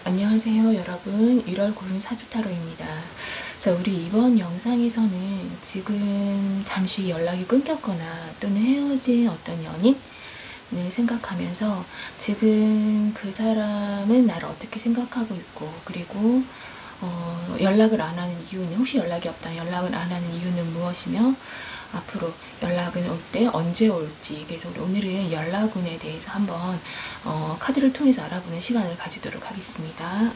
안녕하세요 여러분, 1월 고른 사주타로입니다. 자, 우리 이번 영상에서는 지금 잠시 연락이 끊겼거나 또는 헤어진 어떤 연인을 생각하면서 지금 그 사람은 나를 어떻게 생각하고 있고, 그리고 연락을 안 하는 이유는, 혹시 연락이 없다면 연락을 안 하는 이유는 무엇이며, 앞으로 연락은 올 때 언제 올지, 그래서 우리 오늘은 연락운에 대해서 한번 카드를 통해서 알아보는 시간을 가지도록 하겠습니다.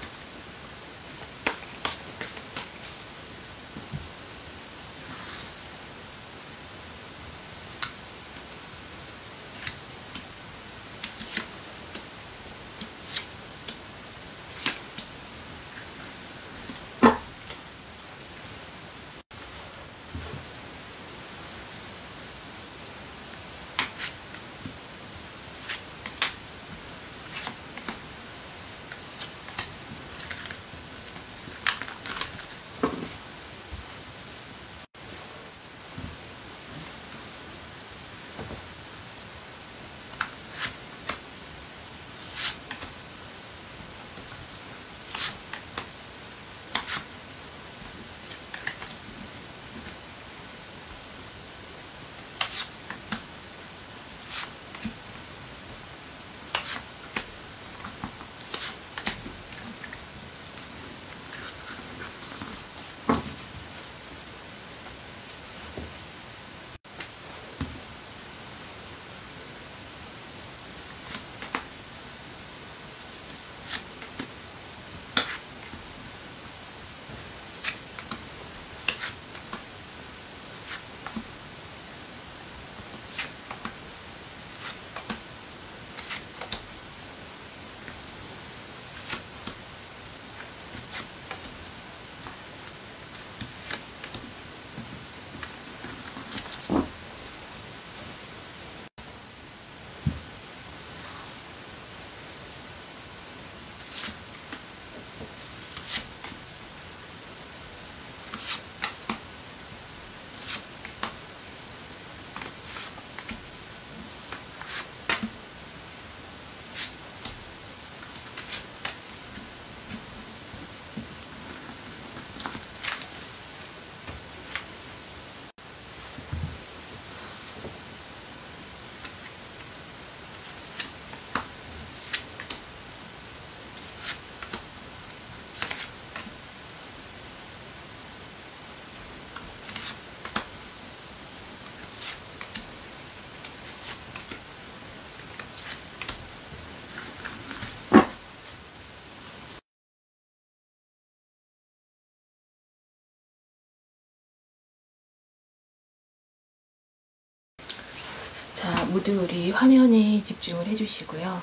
자, 모두 우리 화면에 집중을 해주시고요.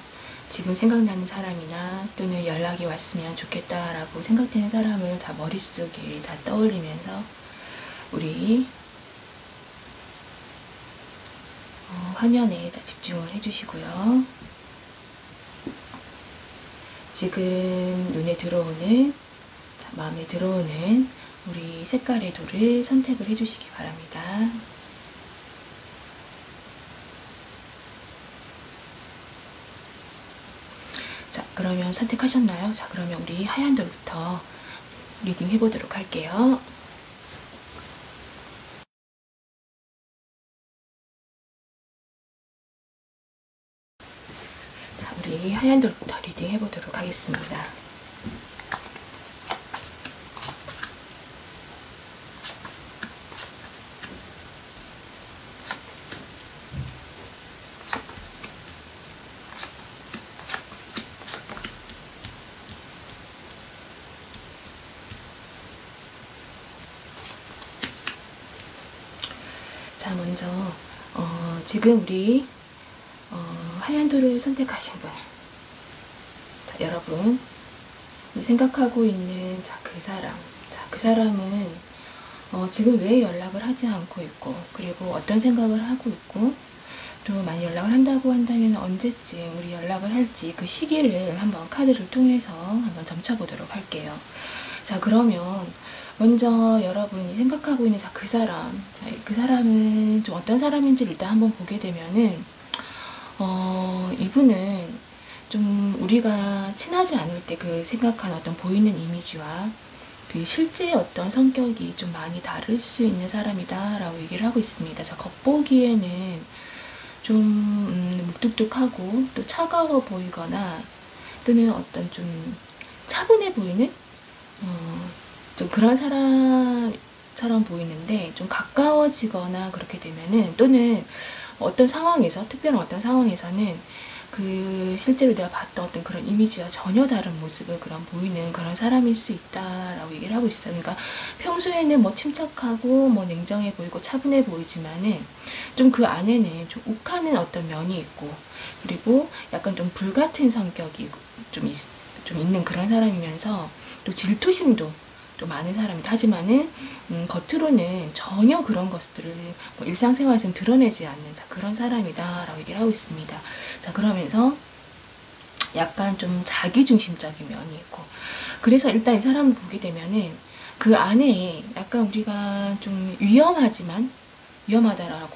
지금 생각나는 사람이나 또는 연락이 왔으면 좋겠다라고 생각되는 사람을 자 머릿속에 자 떠올리면서 우리 화면에 자 집중을 해주시고요. 지금 눈에 들어오는, 자, 마음에 들어오는 우리 색깔의 돌을 선택을 해주시기 바랍니다. 자, 그러면 선택하셨나요? 자, 그러면 우리 하얀 돌부터 리딩 해보도록 할게요. 자, 우리 하얀 돌부터 리딩 해보도록 하겠습니다. 자, 먼저 지금 우리 하얀 돌을 선택하신 분, 자, 여러분 생각하고 있는 자, 그 사람, 자, 그 사람은 지금 왜 연락을 하지 않고 있고, 그리고 어떤 생각을 하고 있고, 또 많이 연락을 한다고 한다면 언제쯤 우리 연락을 할지 그 시기를 한번 카드를 통해서 한번 점쳐보도록 할게요. 자, 그러면 먼저 여러분이 생각하고 있는 자, 그 사람, 자, 그 사람은 좀 어떤 사람인지를 일단 한번 보게 되면은 이분은 좀 우리가 친하지 않을 때 그 생각한 어떤 보이는 이미지와 그 실제 어떤 성격이 좀 많이 다를 수 있는 사람이다 라고 얘기를 하고 있습니다. 자, 겉보기에는 좀 묵뚝뚝하고 또 차가워 보이거나 또는 어떤 좀 차분해 보이는 좀 그런 사람처럼 보이는데, 좀 가까워지거나 그렇게 되면은, 또는 어떤 상황에서, 특별한 어떤 상황에서는 그 실제로 내가 봤던 어떤 그런 이미지와 전혀 다른 모습을 그런 보이는 그런 사람일 수 있다라고 얘기를 하고 있어요. 그러니까 평소에는 뭐 침착하고 뭐 냉정해 보이고 차분해 보이지만은 좀 그 안에는 좀 욱하는 어떤 면이 있고, 그리고 약간 좀 불같은 성격이 좀 있는 그런 사람이면서 또 질투심도 또 많은 사람이다. 하지만은 겉으로는 전혀 그런 것들을 뭐 일상생활에서는 드러내지 않는 그런 사람이다라고 얘기를 하고 있습니다. 자, 그러면서 약간 좀 자기중심적인 면이 있고, 그래서 일단 이 사람을 보게 되면은 그 안에 약간 우리가 좀 위험하다라고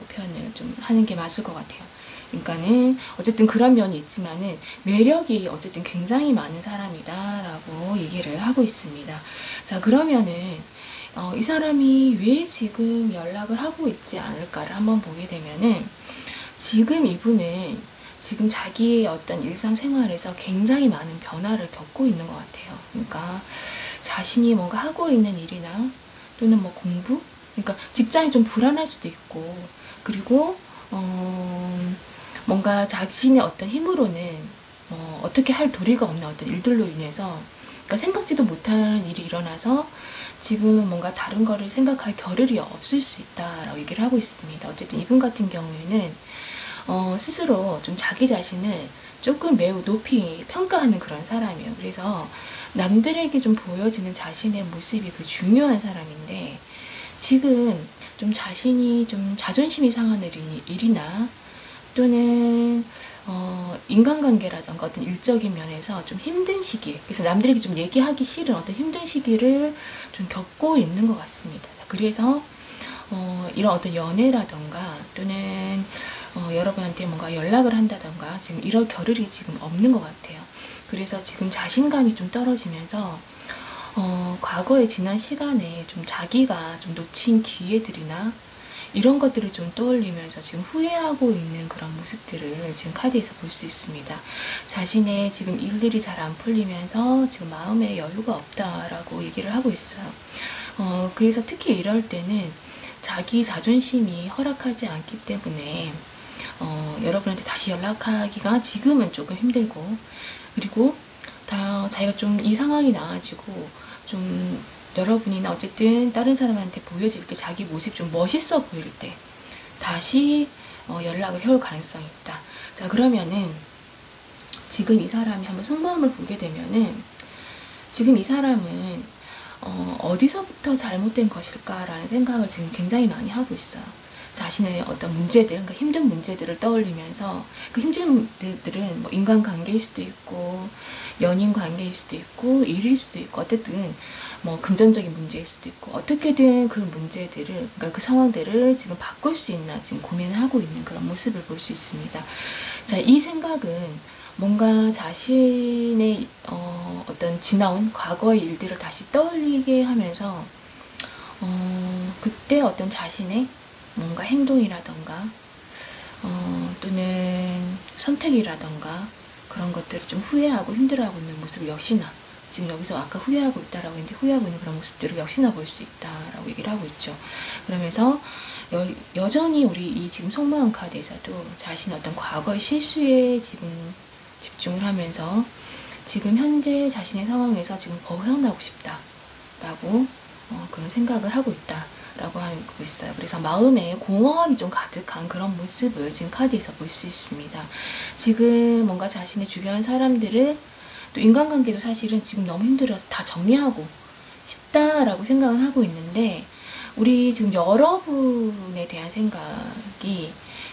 표현을 좀 하는 게 맞을 것 같아요. 그러니까는 어쨌든 그런 면이 있지만은 매력이 어쨌든 굉장히 많은 사람이다라고 얘기를 하고 있습니다. 자, 그러면은 이 사람이 왜 지금 연락을 하고 있지 않을까를 한번 보게 되면은, 지금 이분은 지금 자기의 어떤 일상생활에서 굉장히 많은 변화를 겪고 있는 것 같아요. 그러니까 자신이 뭔가 하고 있는 일이나 또는 뭐 공부, 그러니까 직장이 좀 불안할 수도 있고, 그리고 뭔가 자신의 어떤 힘으로는 어떻게 할 도리가 없는 어떤 일들로 인해서, 그러니까 생각지도 못한 일이 일어나서 지금 뭔가 다른 거를 생각할 겨를이 없을 수 있다라고 얘기를 하고 있습니다. 어쨌든 이분 같은 경우에는 스스로 좀 자기 자신을 조금 매우 높이 평가하는 그런 사람이에요. 그래서 남들에게 좀 보여지는 자신의 모습이 그 중요한 사람인데, 지금 좀 자신이 좀 자존심이 상하는 일이나 또는 인간관계라던가 어떤 일적인 면에서 좀 힘든 시기, 그래서 남들에게 좀 얘기하기 싫은 어떤 힘든 시기를 좀 겪고 있는 것 같습니다. 그래서 이런 어떤 연애라던가 또는 여러분한테 뭔가 연락을 한다던가 지금 이럴 겨를이 지금 없는 것 같아요. 그래서 지금 자신감이 좀 떨어지면서 과거의 지난 시간에 좀 자기가 좀 놓친 기회들이나 이런 것들을 좀 떠올리면서 지금 후회하고 있는 그런 모습들을 지금 카드에서 볼 수 있습니다. 자신의 지금 일들이 잘 안 풀리면서 지금 마음에 여유가 없다라고 얘기를 하고 있어요. 그래서 특히 이럴 때는 자기 자존심이 허락하지 않기 때문에 여러분한테 다시 연락하기가 지금은 조금 힘들고, 그리고 자기가 좀 이 상황이 나아지고 좀 여러분이나 어쨌든 다른 사람한테 보여질 때 자기 모습이 좀 멋있어 보일 때 다시 연락을 해올 가능성이 있다. 자, 그러면은 지금 이 사람이 한번 속마음을 보게 되면은, 지금 이 사람은 어디서부터 잘못된 것일까라는 생각을 지금 굉장히 많이 하고 있어요. 자신의 어떤 문제들, 그러니까 힘든 문제들을 떠올리면서, 그 힘든 문제들은 뭐 인간관계일 수도 있고 연인 관계일 수도 있고 일일 수도 있고, 어쨌든 뭐 금전적인 문제일 수도 있고, 어떻게든 그 문제들을, 그러니까 그 상황들을 지금 바꿀 수 있나 지금 고민을 하고 있는 그런 모습을 볼 수 있습니다. 자, 이 생각은 뭔가 자신의 어떤 지나온 과거의 일들을 다시 떠올리게 하면서 그때 어떤 자신의 뭔가 행동이라던가 또는 선택이라던가 그런 것들을 좀 후회하고 힘들어하고 있는 모습을 역시나 지금 여기서 아까 후회하고 있다라고 했는데, 후회하고 있는 그런 모습들을 역시나 볼 수 있다라고 얘기를 하고 있죠. 그러면서 여전히 우리 이 지금 속마음 카드에서도 자신의 어떤 과거의 실수에 지금 집중을 하면서 지금 현재 자신의 상황에서 지금 벗어나고 싶다라고 그런 생각을 하고 있다라고 하고 있어요. 그래서 마음에 공허함이 좀 가득한 그런 모습을 지금 카드에서 볼 수 있습니다. 지금 뭔가 자신의 주변 사람들을, 또 인간관계도 사실은 지금 너무 힘들어서 다 정리하고 싶다라고 생각을 하고 있는데, 우리 지금 여러분에 대한 생각이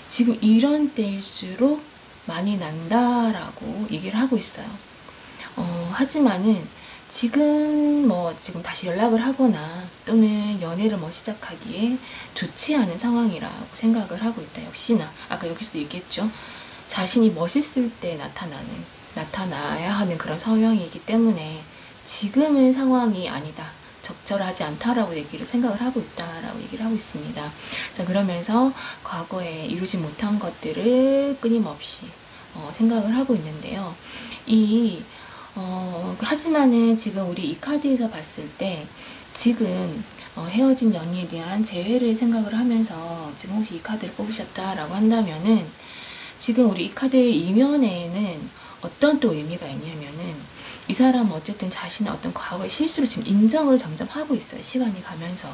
지금 이런 때일수록 많이 난다라고 얘기를 하고 있어요. 하지만은 지금 지금 다시 연락을 하거나 또는 연애를 시작하기에 좋지 않은 상황이라고 생각을 하고 있다. 역시나 아까 여기서도 얘기했죠. 자신이 멋있을 때 나타나는 나타나야 하는 그런 성향이기 때문에 지금은 상황이 아니다, 적절하지 않다라고 생각을 하고 있다라고 얘기를 하고 있습니다. 자, 그러면서 과거에 이루지 못한 것들을 끊임없이 생각을 하고 있는데요. 하지만은 지금 우리 이 카드에서 봤을 때 지금 헤어진 연인에 대한 재회를 생각을 하면서 지금 혹시 이 카드를 뽑으셨다라고 한다면은 지금 우리 이 카드의 이면에는 어떤 또 의미가 있냐면은 이 사람은 어쨌든 자신의 어떤 과거의 실수를 지금 인정을 점점 하고 있어요. 시간이 가면서.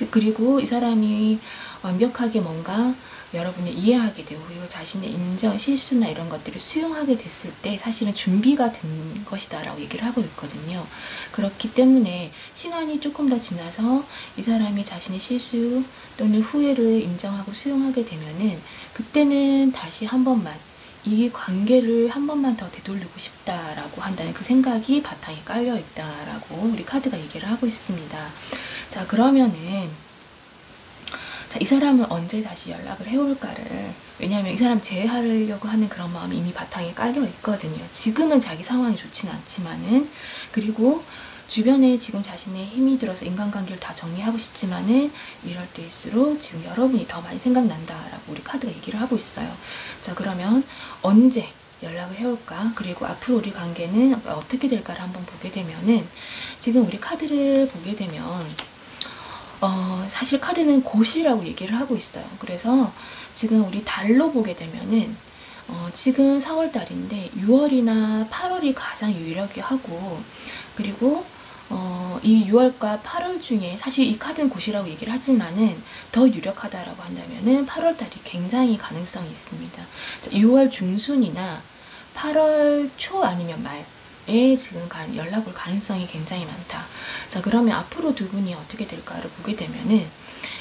그리고 이 사람이 완벽하게 뭔가 여러분이 이해하게 되고, 그리고 자신의 실수나 이런 것들을 수용하게 됐을 때 사실은 준비가 된 것이다 라고 얘기를 하고 있거든요. 그렇기 때문에 시간이 조금 더 지나서 이 사람이 자신의 실수 또는 후회를 인정하고 수용하게 되면은 그때는 다시 한 번만 이 관계를 한 번만 더 되돌리고 싶다라고 한다는 그 생각이 바탕에 깔려 있다라고 우리 카드가 얘기를 하고 있습니다. 자, 그러면은 이 사람은 언제 다시 연락을 해올까를, 왜냐하면 이 사람 재회하려고 하는 그런 마음이 이미 바탕에 깔려 있거든요. 지금은 자기 상황이 좋지는 않지만은, 그리고 주변에 지금 자신의 힘이 들어서 인간관계를 다 정리하고 싶지만은 이럴 때일수록 지금 여러분이 더 많이 생각난다라고 우리 카드가 얘기를 하고 있어요. 자, 그러면 언제 연락을 해올까? 그리고 앞으로 우리 관계는 어떻게 될까를 한번 보게 되면은, 지금 우리 카드를 보게 되면 사실 카드는 곧이라고 얘기를 하고 있어요. 그래서 지금 우리 달로 보게 되면은 지금 4월 달인데 6월이나 8월이 가장 유력하고, 그리고 이 6월과 8월 중에 사실 이 카드는 곧이라고 얘기를 하지만은 더 유력하다라고 한다면은 8월 달이 굉장히 가능성이 있습니다. 6월 중순이나 8월 초 아니면 말에 지금 연락 올 가능성이 굉장히 많다. 자, 그러면 앞으로 두 분이 어떻게 될까를 보게 되면은,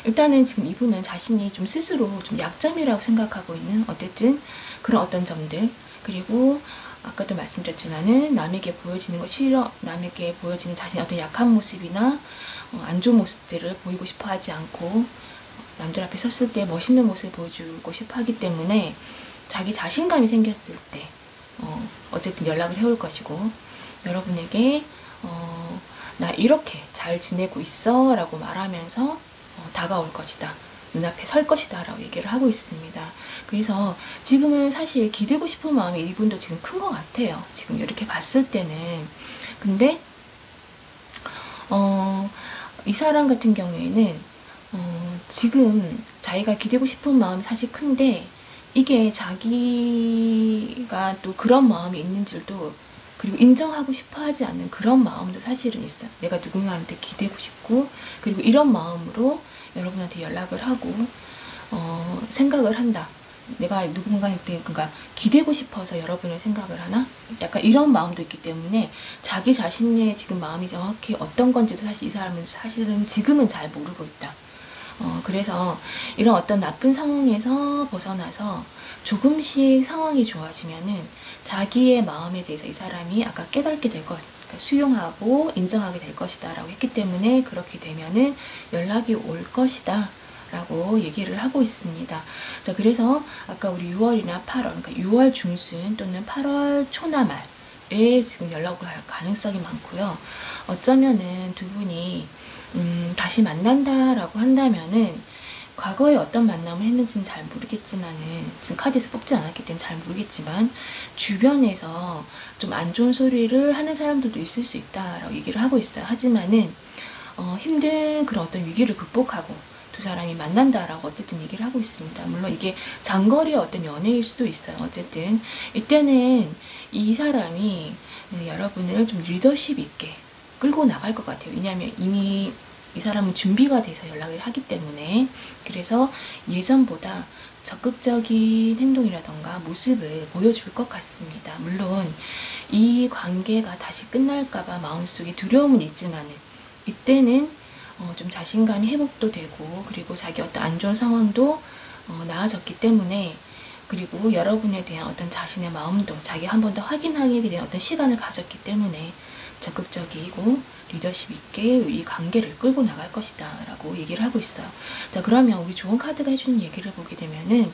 일단은 지금 이분은 자신이 좀 스스로 좀 약점이라고 생각하고 있는 어쨌든 그런 어떤 점들, 그리고 아까도 말씀드렸지만은 남에게 보여지는 거 싫어, 남에게 보여지는 자신의 어떤 약한 모습이나 안 좋은 모습들을 보이고 싶어 하지 않고 남들 앞에 섰을 때 멋있는 모습을 보여주고 싶어 하기 때문에 자기 자신감이 생겼을 때 어쨌든 연락을 해올 것이고, 여러분에게 나 이렇게 잘 지내고 있어 라고 말하면서 다가올 것이다, 눈앞에 설 것이다 라고 얘기를 하고 있습니다. 그래서 지금은 사실 기대고 싶은 마음이 이분도 지금 큰 것 같아요, 지금 이렇게 봤을 때는. 근데 이 사람 같은 경우에는 지금 자기가 기대고 싶은 마음이 사실 큰데, 이게 자기가 또 그런 마음이 있는 줄도, 그리고 인정하고 싶어 하지 않는 그런 마음도 사실은 있어요. 내가 누군가한테 기대고 싶고, 그리고 이런 마음으로 여러분한테 연락을 하고 생각을 한다. 내가 누군가한테 기대고 싶어서 여러분을 생각을 하나? 약간 이런 마음도 있기 때문에 자기 자신의 지금 마음이 정확히 어떤 건지도 사실 이 사람은 사실은 지금은 잘 모르고 있다. 그래서 이런 어떤 나쁜 상황에서 벗어나서 조금씩 상황이 좋아지면은 자기의 마음에 대해서 이 사람이 아까 깨닫게 될 것, 그러니까 수용하고 인정하게 될 것이다 라고 했기 때문에, 그렇게 되면은 연락이 올 것이다 라고 얘기를 하고 있습니다. 자, 그래서 아까 우리 6월이나 8월, 그러니까 6월 중순 또는 8월 초나 말에 지금 연락을 할 가능성이 많고요. 어쩌면은 두 분이 다시 만난다라고 한다면은 과거에 어떤 만남을 했는지는 잘 모르겠지만은, 지금 카드에서 뽑지 않았기 때문에 잘 모르겠지만 주변에서 좀 안 좋은 소리를 하는 사람들도 있을 수 있다라고 얘기를 하고 있어요. 하지만은 힘든 그런 어떤 위기를 극복하고 두 사람이 만난다라고 어쨌든 얘기를 하고 있습니다. 물론 이게 장거리의 어떤 연애일 수도 있어요. 어쨌든 이때는 이 사람이 여러분을 좀 리더십 있게 끌고 나갈 것 같아요. 왜냐하면 이미 이 사람은 준비가 돼서 연락을 하기 때문에. 그래서 예전보다 적극적인 행동이라던가 모습을 보여줄 것 같습니다. 물론 이 관계가 다시 끝날까봐 마음속에 두려움은 있지만은 이때는 좀 자신감이 회복도 되고, 그리고 자기 어떤 안 좋은 상황도 나아졌기 때문에, 그리고 여러분에 대한 어떤 자신의 마음도 자기 한 번 더 확인하게 된 어떤 시간을 가졌기 때문에 적극적이고 리더십 있게 이 관계를 끌고 나갈 것이다 라고 얘기를 하고 있어요. 자, 그러면 우리 좋은 카드가 해주는 얘기를 보게 되면은,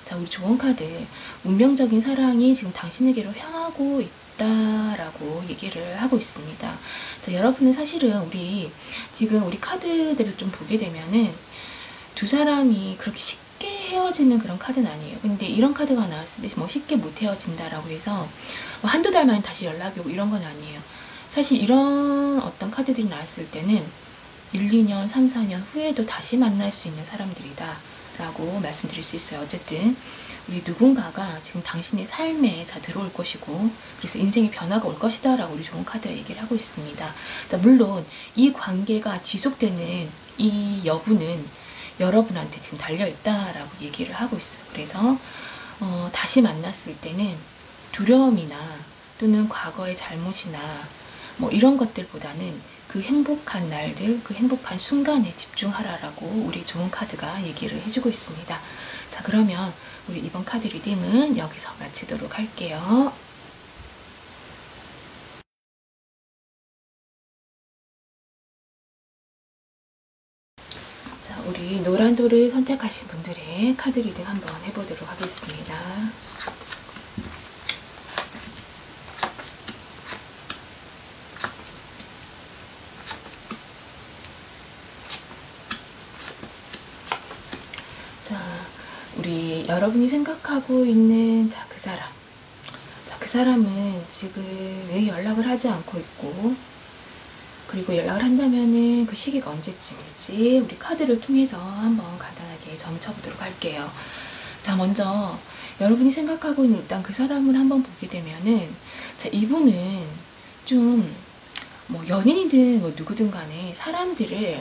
자, 우리 좋은 카드. 운명적인 사랑이 지금 당신에게로 향하고 있다라고 얘기를 하고 있습니다. 자, 여러분은 사실은 지금 우리 카드들을 좀 보게 되면은 두 사람이 그렇게 쉽게 헤어지는 그런 카드는 아니에요. 근데 이런 카드가 나왔을 때 뭐 쉽게 못 헤어진다라고 해서 뭐 한두 달 만에 다시 연락이 오고 이런 건 아니에요. 사실 이런 어떤 카드들이 나왔을 때는 1, 2년, 3, 4년 후에도 다시 만날 수 있는 사람들이다 라고 말씀드릴 수 있어요. 어쨌든 우리 누군가가 지금 당신의 삶에 들어올 것이고, 그래서 인생의 변화가 올 것이다 라고 우리 좋은 카드가 얘기를 하고 있습니다. 자, 물론 이 관계가 지속되는 이 여부는 여러분한테 지금 달려있다라고 얘기를 하고 있어요. 그래서 다시 만났을 때는 두려움이나 또는 과거의 잘못이나 뭐 이런 것들보다는 그 행복한 날들, 그 행복한 순간에 집중하라라고 우리 좋은 카드가 얘기를 해주고 있습니다. 자, 그러면 우리 이번 카드 리딩은 여기서 마치도록 할게요. 자, 우리 노란 돌을 선택하신 분들의 카드 리딩 한번 해보도록 하겠습니다. 우리 여러분이 생각하고 있는 그 사람. 자, 그 사람은 지금 왜 연락을 하지 않고 있고, 그리고 연락을 한다면은 그 시기가 언제쯤일지 우리 카드를 통해서 한번 간단하게 점쳐보도록 할게요. 자, 먼저 여러분이 생각하고 있는 일단 그 사람을 한번 보게 되면은, 자, 이분은 좀 뭐 연인이든 뭐 누구든 간에 사람들을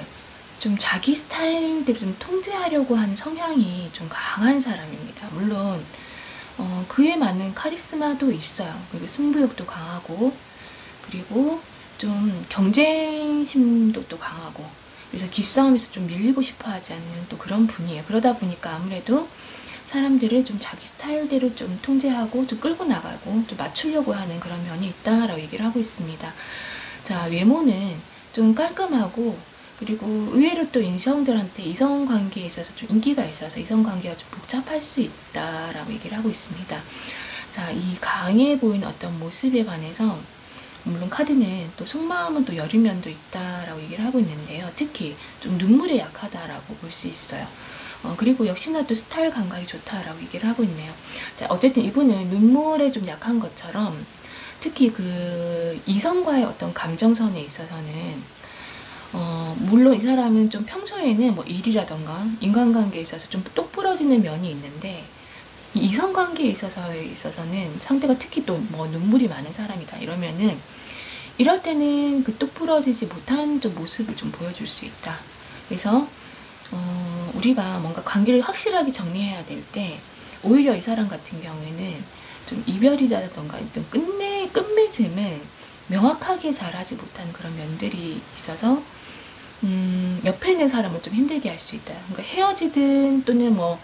좀 자기 스타일대로 좀 통제하려고 하는 성향이 좀 강한 사람입니다. 물론 그에 맞는 카리스마도 있어요. 그리고 승부욕도 강하고, 그리고 좀 경쟁심도 또 강하고, 그래서 기싸움에서 좀 밀리고 싶어 하지 않는 또 그런 분이에요. 그러다 보니까 아무래도 사람들을 좀 자기 스타일대로 좀 통제하고 좀 끌고 나가고 좀 맞추려고 하는 그런 면이 있다라고 얘기를 하고 있습니다. 자, 외모는 좀 깔끔하고, 그리고 의외로 또 이성들한테 이성관계에 있어서 좀 인기가 있어서 이성관계가 좀 복잡할 수 있다라고 얘기를 하고 있습니다. 자, 이 강해 보이는 어떤 모습에 반해서 물론 카드는 또 속마음은 또 여린 면도 있다라고 얘기를 하고 있는데요. 특히 좀 눈물에 약하다라고 볼 수 있어요. 그리고 역시나 또 스타일 감각이 좋다라고 얘기를 하고 있네요. 자, 어쨌든 이분은 눈물에 좀 약한 것처럼 특히 그 이성과의 어떤 감정선에 있어서는 물론 이 사람은 좀 평소에는 뭐 일이라던가 인간관계에 있어서 좀 똑부러지는 면이 있는데, 이 이성관계에 있어서는 상대가 특히 또 뭐 눈물이 많은 사람이다 이러면은, 이럴 때는 그 똑부러지지 못한 좀 모습을 좀 보여줄 수 있다. 그래서 우리가 뭔가 관계를 확실하게 정리해야 될 때 오히려 이 사람 같은 경우에는 좀 이별이라던가 어떤 끝맺음을 명확하게 잘하지 못한 그런 면들이 있어서 옆에 있는 사람을 좀 힘들게 할 수 있다. 그러니까 헤어지든 또는 뭐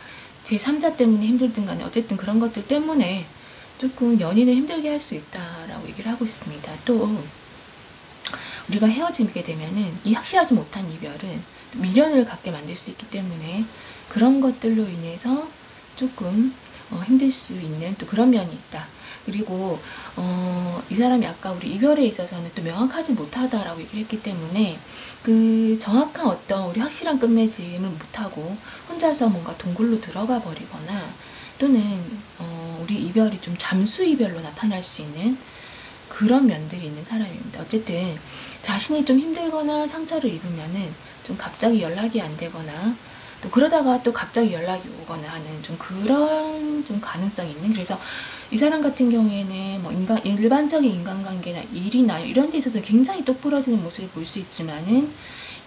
제3자 때문에 힘들든 간에 어쨌든 그런 것들 때문에 조금 연인을 힘들게 할 수 있다라고 얘기를 하고 있습니다. 또 우리가 헤어지게 되면은 이 확실하지 못한 이별은 미련을 갖게 만들 수 있기 때문에 그런 것들로 인해서 조금 힘들 수 있는 또 그런 면이 있다. 그리고 이 사람이 아까 우리 이별에 있어서는 또 명확하지 못하다라고 얘기를 했기 때문에 그 정확한 어떤 우리 확실한 끝맺음을 못하고 혼자서 뭔가 동굴로 들어가 버리거나 또는 우리 이별이 좀 잠수 이별로 나타날 수 있는 그런 면들이 있는 사람입니다. 어쨌든 자신이 좀 힘들거나 상처를 입으면은 좀 갑자기 연락이 안 되거나 또 그러다가 또 갑자기 연락이 오거나 하는 좀 그런 좀 가능성이 있는, 그래서 이 사람 같은 경우에는 뭐 일반적인 인간관계나 일이나 이런 데 있어서 굉장히 똑부러지는 모습을 볼 수 있지만은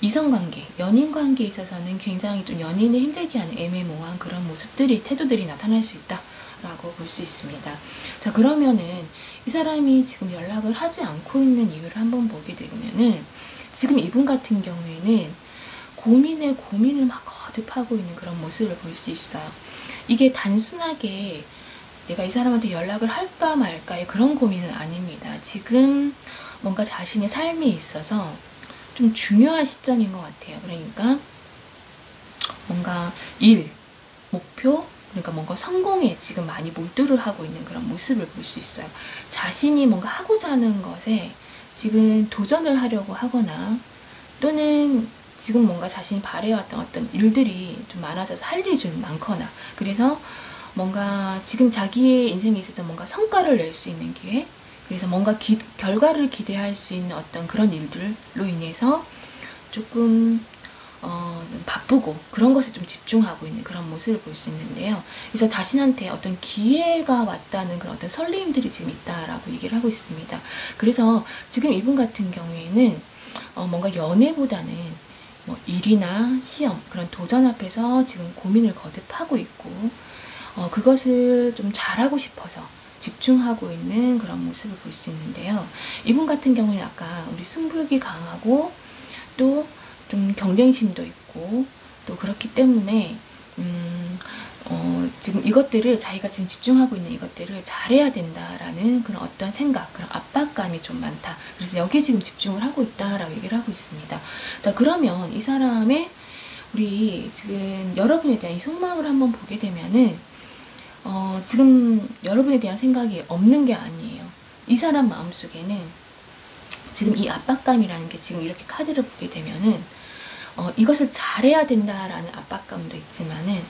이성관계, 연인관계에 있어서는 굉장히 좀 연인을 힘들게 하는 애매모호한 그런 모습들이, 태도들이 나타날 수 있다라고 볼 수 있습니다. 자, 그러면은 이 사람이 지금 연락을 하지 않고 있는 이유를 한번 보게 되면은, 지금 이분 같은 경우에는 고민을 막 거듭하고 있는 그런 모습을 볼 수 있어요. 이게 단순하게 내가 이 사람한테 연락을 할까 말까의 그런 고민은 아닙니다. 지금 뭔가 자신의 삶에 있어서 좀 중요한 시점인 것 같아요. 그러니까 뭔가 일, 목표, 그러니까 뭔가 성공에 지금 많이 몰두를 하고 있는 그런 모습을 볼 수 있어요. 자신이 뭔가 하고자 하는 것에 지금 도전을 하려고 하거나, 또는 지금 뭔가 자신이 바래왔던 어떤 일들이 좀 많아져서 할 일이 좀 많거나, 그래서 뭔가 지금 자기의 인생에 있어서 뭔가 성과를 낼 수 있는 기회, 그래서 뭔가 결과를 기대할 수 있는 어떤 그런 일들로 인해서 조금 좀 바쁘고 그런 것에 좀 집중하고 있는 그런 모습을 볼 수 있는데요. 그래서 자신한테 어떤 기회가 왔다는 그런 어떤 설레임들이 지금 있다라고 얘기를 하고 있습니다. 그래서 지금 이분 같은 경우에는 뭔가 연애보다는 뭐 일이나 시험, 그런 도전 앞에서 지금 고민을 거듭하고 있고, 그것을 좀 잘하고 싶어서 집중하고 있는 그런 모습을 볼 수 있는데요. 이분 같은 경우는 아까 우리 승부욕이 강하고 또 좀 경쟁심도 있고, 또 그렇기 때문에 지금 이것들을, 자기가 지금 집중하고 있는 이것들을 잘해야 된다라는 그런 어떤 생각, 그런 압박감이 좀 많다. 그래서 여기에 지금 집중을 하고 있다라고 얘기를 하고 있습니다. 자, 그러면 이 사람의, 우리 지금 여러분에 대한 이 속마음을 한번 보게 되면은, 지금 여러분에 대한 생각이 없는 게 아니에요. 이 사람 마음속에는 지금 이 압박감이라는 게, 지금 이렇게 카드를 보게 되면은 이것을 잘해야 된다라는 압박감도 있지만은,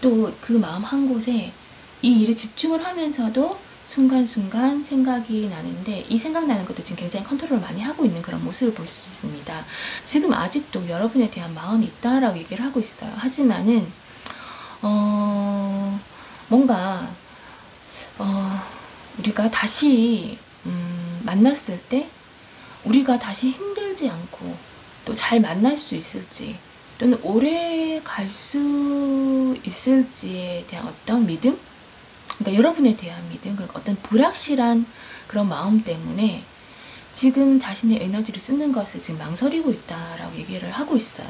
또 그 마음 한 곳에 이 일에 집중을 하면서도 순간순간 생각이 나는데, 이 생각나는 것도 지금 굉장히 컨트롤을 많이 하고 있는 그런 모습을 볼 수 있습니다. 지금 아직도 여러분에 대한 마음이 있다라고 얘기를 하고 있어요. 하지만은 뭔가 우리가 다시 만났을 때 우리가 다시 힘들지 않고 또 잘 만날 수 있을지, 또는 오래 갈 수 있을지에 대한 어떤 믿음? 그러니까 여러분에 대한 믿음, 그러니까 어떤 불확실한 그런 마음 때문에 지금 자신의 에너지를 쓰는 것을 지금 망설이고 있다라고 얘기를 하고 있어요.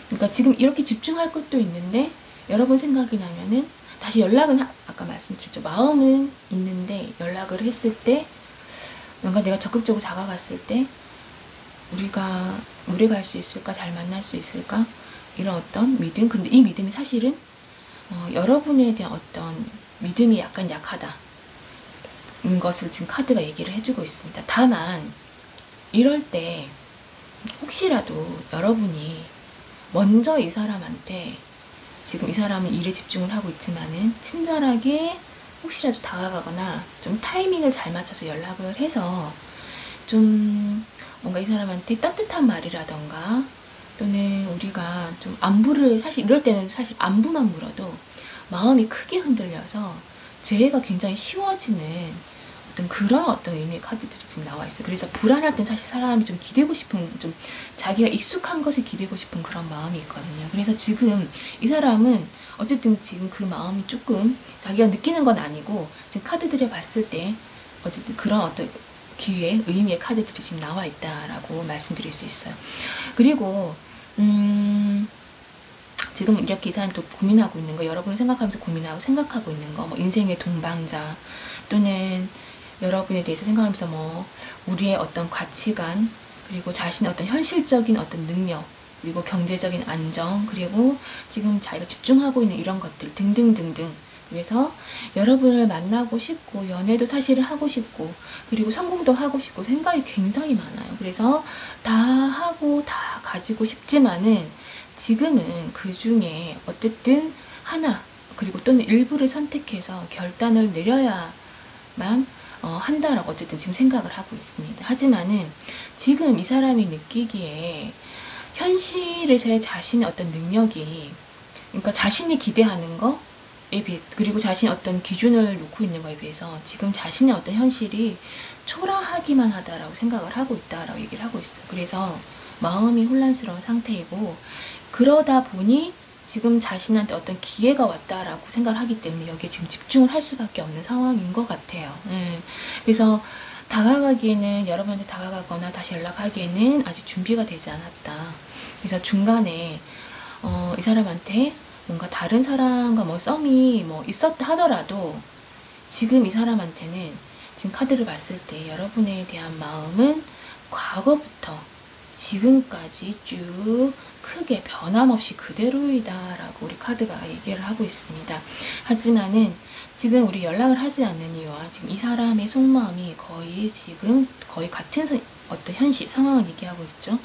그러니까 지금 이렇게 집중할 것도 있는데, 여러분 생각이 나면은 다시 연락은, 아까 말씀드렸죠. 마음은 있는데 연락을 했을 때, 뭔가 내가 적극적으로 다가갔을 때 우리가 오래 갈 수 있을까, 잘 만날 수 있을까, 이런 어떤 믿음. 근데 이 믿음이 사실은 여러분에 대한 어떤 믿음이 약간 약하다 것을 지금 카드가 얘기를 해주고 있습니다. 다만 이럴 때 혹시라도 여러분이 먼저 이 사람한테, 지금 이 사람은 일에 집중을 하고 있지만은 친절하게 혹시라도 다가가거나 좀 타이밍을 잘 맞춰서 연락을 해서 좀 뭔가 이 사람한테 따뜻한 말이라던가, 또는 우리가 좀 안부를, 사실 이럴 때는 사실 안부만 물어도 마음이 크게 흔들려서 재해가 굉장히 쉬워지는 그런 어떤 의미의 카드들이 지금 나와 있어요. 그래서 불안할 땐 사실 사람이 좀 기대고 싶은, 좀 자기가 익숙한 것을 기대고 싶은 그런 마음이 있거든요. 그래서 지금 이 사람은 어쨌든 지금 그 마음이 조금, 자기가 느끼는 건 아니고 지금 카드들을 봤을 때 어쨌든 그런 어떤 기회, 의미의 카드들이 지금 나와 있다라고 말씀드릴 수 있어요. 그리고 지금 이렇게 이 사람이 또 고민하고 있는 거, 여러분을 생각하면서 고민하고 생각하고 있는 거, 뭐 인생의 동반자, 또는 여러분에 대해서 생각하면서 뭐 우리의 어떤 가치관, 그리고 자신의 어떤 현실적인 어떤 능력, 그리고 경제적인 안정, 그리고 지금 자기가 집중하고 있는 이런 것들 등등등등. 그래서 여러분을 만나고 싶고, 연애도 사실은 하고 싶고, 그리고 성공도 하고 싶고, 생각이 굉장히 많아요. 그래서 다 하고 다 가지고 싶지만은 지금은 그 중에 어쨌든 하나, 그리고 또는 일부를 선택해서 결단을 내려야만 한다라고 어쨌든 지금 생각을 하고 있습니다. 하지만은 지금 이 사람이 느끼기에 현실에서의 자신의 어떤 능력이, 그러니까 자신이 기대하는 거에 비해, 그리고 자신의 어떤 기준을 놓고 있는 거에 비해서 지금 자신의 어떤 현실이 초라하기만 하다라고 생각을 하고 있다라고 얘기를 하고 있어요. 그래서 마음이 혼란스러운 상태이고, 그러다 보니 지금 자신한테 어떤 기회가 왔다라고 생각을 하기 때문에 여기에 지금 집중을 할 수밖에 없는 상황인 것 같아요. 그래서 다가가기에는, 여러분한테 다가가거나 다시 연락하기에는 아직 준비가 되지 않았다. 그래서 중간에 이 사람한테 뭔가 다른 사람과 뭐 썸이 뭐 있었다 하더라도, 지금 이 사람한테는 지금 카드를 봤을 때 여러분에 대한 마음은 과거부터 지금까지 쭉 크게 변함없이 그대로이다 라고 우리 카드가 얘기를 하고 있습니다. 하지만은 지금 우리 연락을 하지 않는 이유와 지금 이 사람의 속마음이 거의 같은 어떤 현실 상황을 얘기하고 있죠.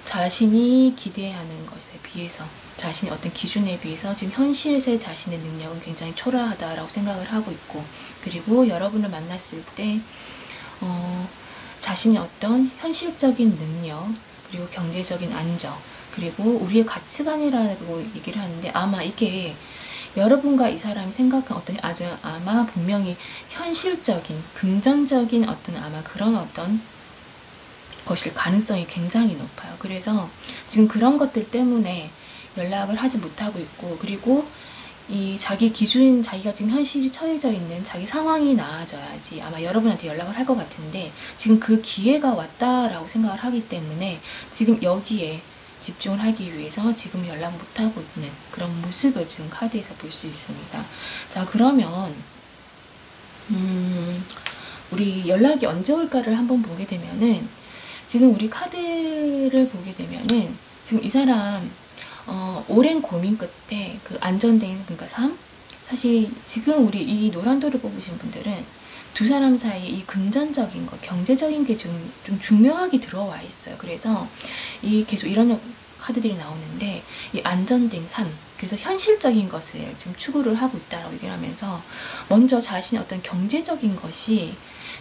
자신이 기대하는 것에 비해서, 자신의 어떤 기준에 비해서 지금 현실에서의 자신의 능력은 굉장히 초라하다라고 생각을 하고 있고, 그리고 여러분을 만났을 때 자신의 어떤 현실적인 능력, 그리고 경제적인 안정, 그리고 우리의 가치관이라고 얘기를 하는데, 아마 이게 여러분과 이 사람이 생각한 어떤 아마 분명히 현실적인, 금전적인 어떤 아마 그런 어떤 것일 가능성이 굉장히 높아요. 그래서 지금 그런 것들 때문에 연락을 하지 못하고 있고, 그리고 이 자기 기준, 자기가 지금 현실이 처해져 있는 자기 상황이 나아져야지 아마 여러분한테 연락을 할 것 같은데, 지금 그 기회가 왔다라고 생각을 하기 때문에 지금 여기에 집중을 하기 위해서 지금 연락 못하고 있는 그런 모습을 지금 카드에서 볼 수 있습니다. 자, 그러면 우리 연락이 언제 올까를 한번 보게 되면은, 지금 우리 카드를 보게 되면은 지금 이 사람 오랜 고민 끝에 그 안전된, 그러니까 사실 지금 우리 이 노란돌을 뽑으신 분들은 두 사람 사이에 이 금전적인 것, 경제적인 게 좀 중요하게 들어와 있어요. 그래서 이 계속 이런 카드들이 나오는데, 이 안전된 삶, 그래서 현실적인 것을 지금 추구를 하고 있다라고 얘기를 하면서, 먼저 자신의 어떤 경제적인 것이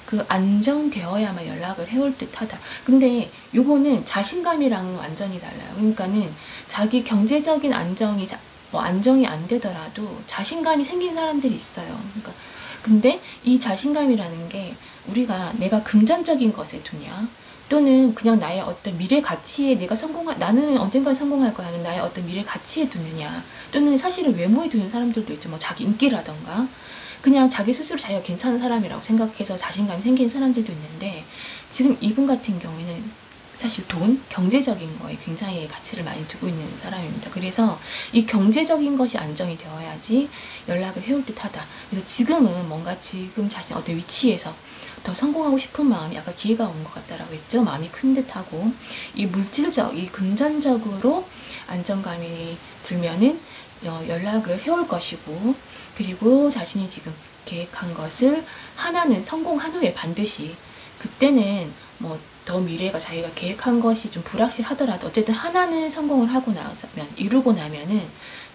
그 안정되어야만 연락을 해올 듯하다. 근데 요거는 자신감이랑은 완전히 달라요. 그러니까는 자기 경제적인 안정이 안정이 안 되더라도 자신감이 생긴 사람들이 있어요. 그러니까 근데 이 자신감이라는 게 우리가 내가 금전적인 것에 두냐, 또는 그냥 나의 어떤 미래 가치에 나는 언젠가 성공할 거야 하는 나의 어떤 미래 가치에 두느냐, 또는 사실은 외모에 두는 사람들도 있죠. 뭐 자기 인기라던가, 그냥 자기 스스로 자기가 괜찮은 사람이라고 생각해서 자신감이 생긴 사람들도 있는데, 지금 이분 같은 경우에는 사실 돈, 경제적인 거에 굉장히 가치를 많이 두고 있는 사람입니다. 그래서 이 경제적인 것이 안정이 되어야지 연락을 해올 듯하다. 그래서 지금은 뭔가 지금 자신 어떤 위치에서 더 성공하고 싶은 마음이, 아까 기회가 온 것 같다라고 했죠. 마음이 큰 듯하고, 이 물질적, 이 금전적으로 안정감이 들면은 연락을 해올 것이고, 그리고 자신이 지금 계획한 것을 하나는 성공한 후에 반드시, 그때는 뭐 더 미래가 자기가 계획한 것이 좀 불확실하더라도 어쨌든 하나는 성공을 하고 이루고 나면은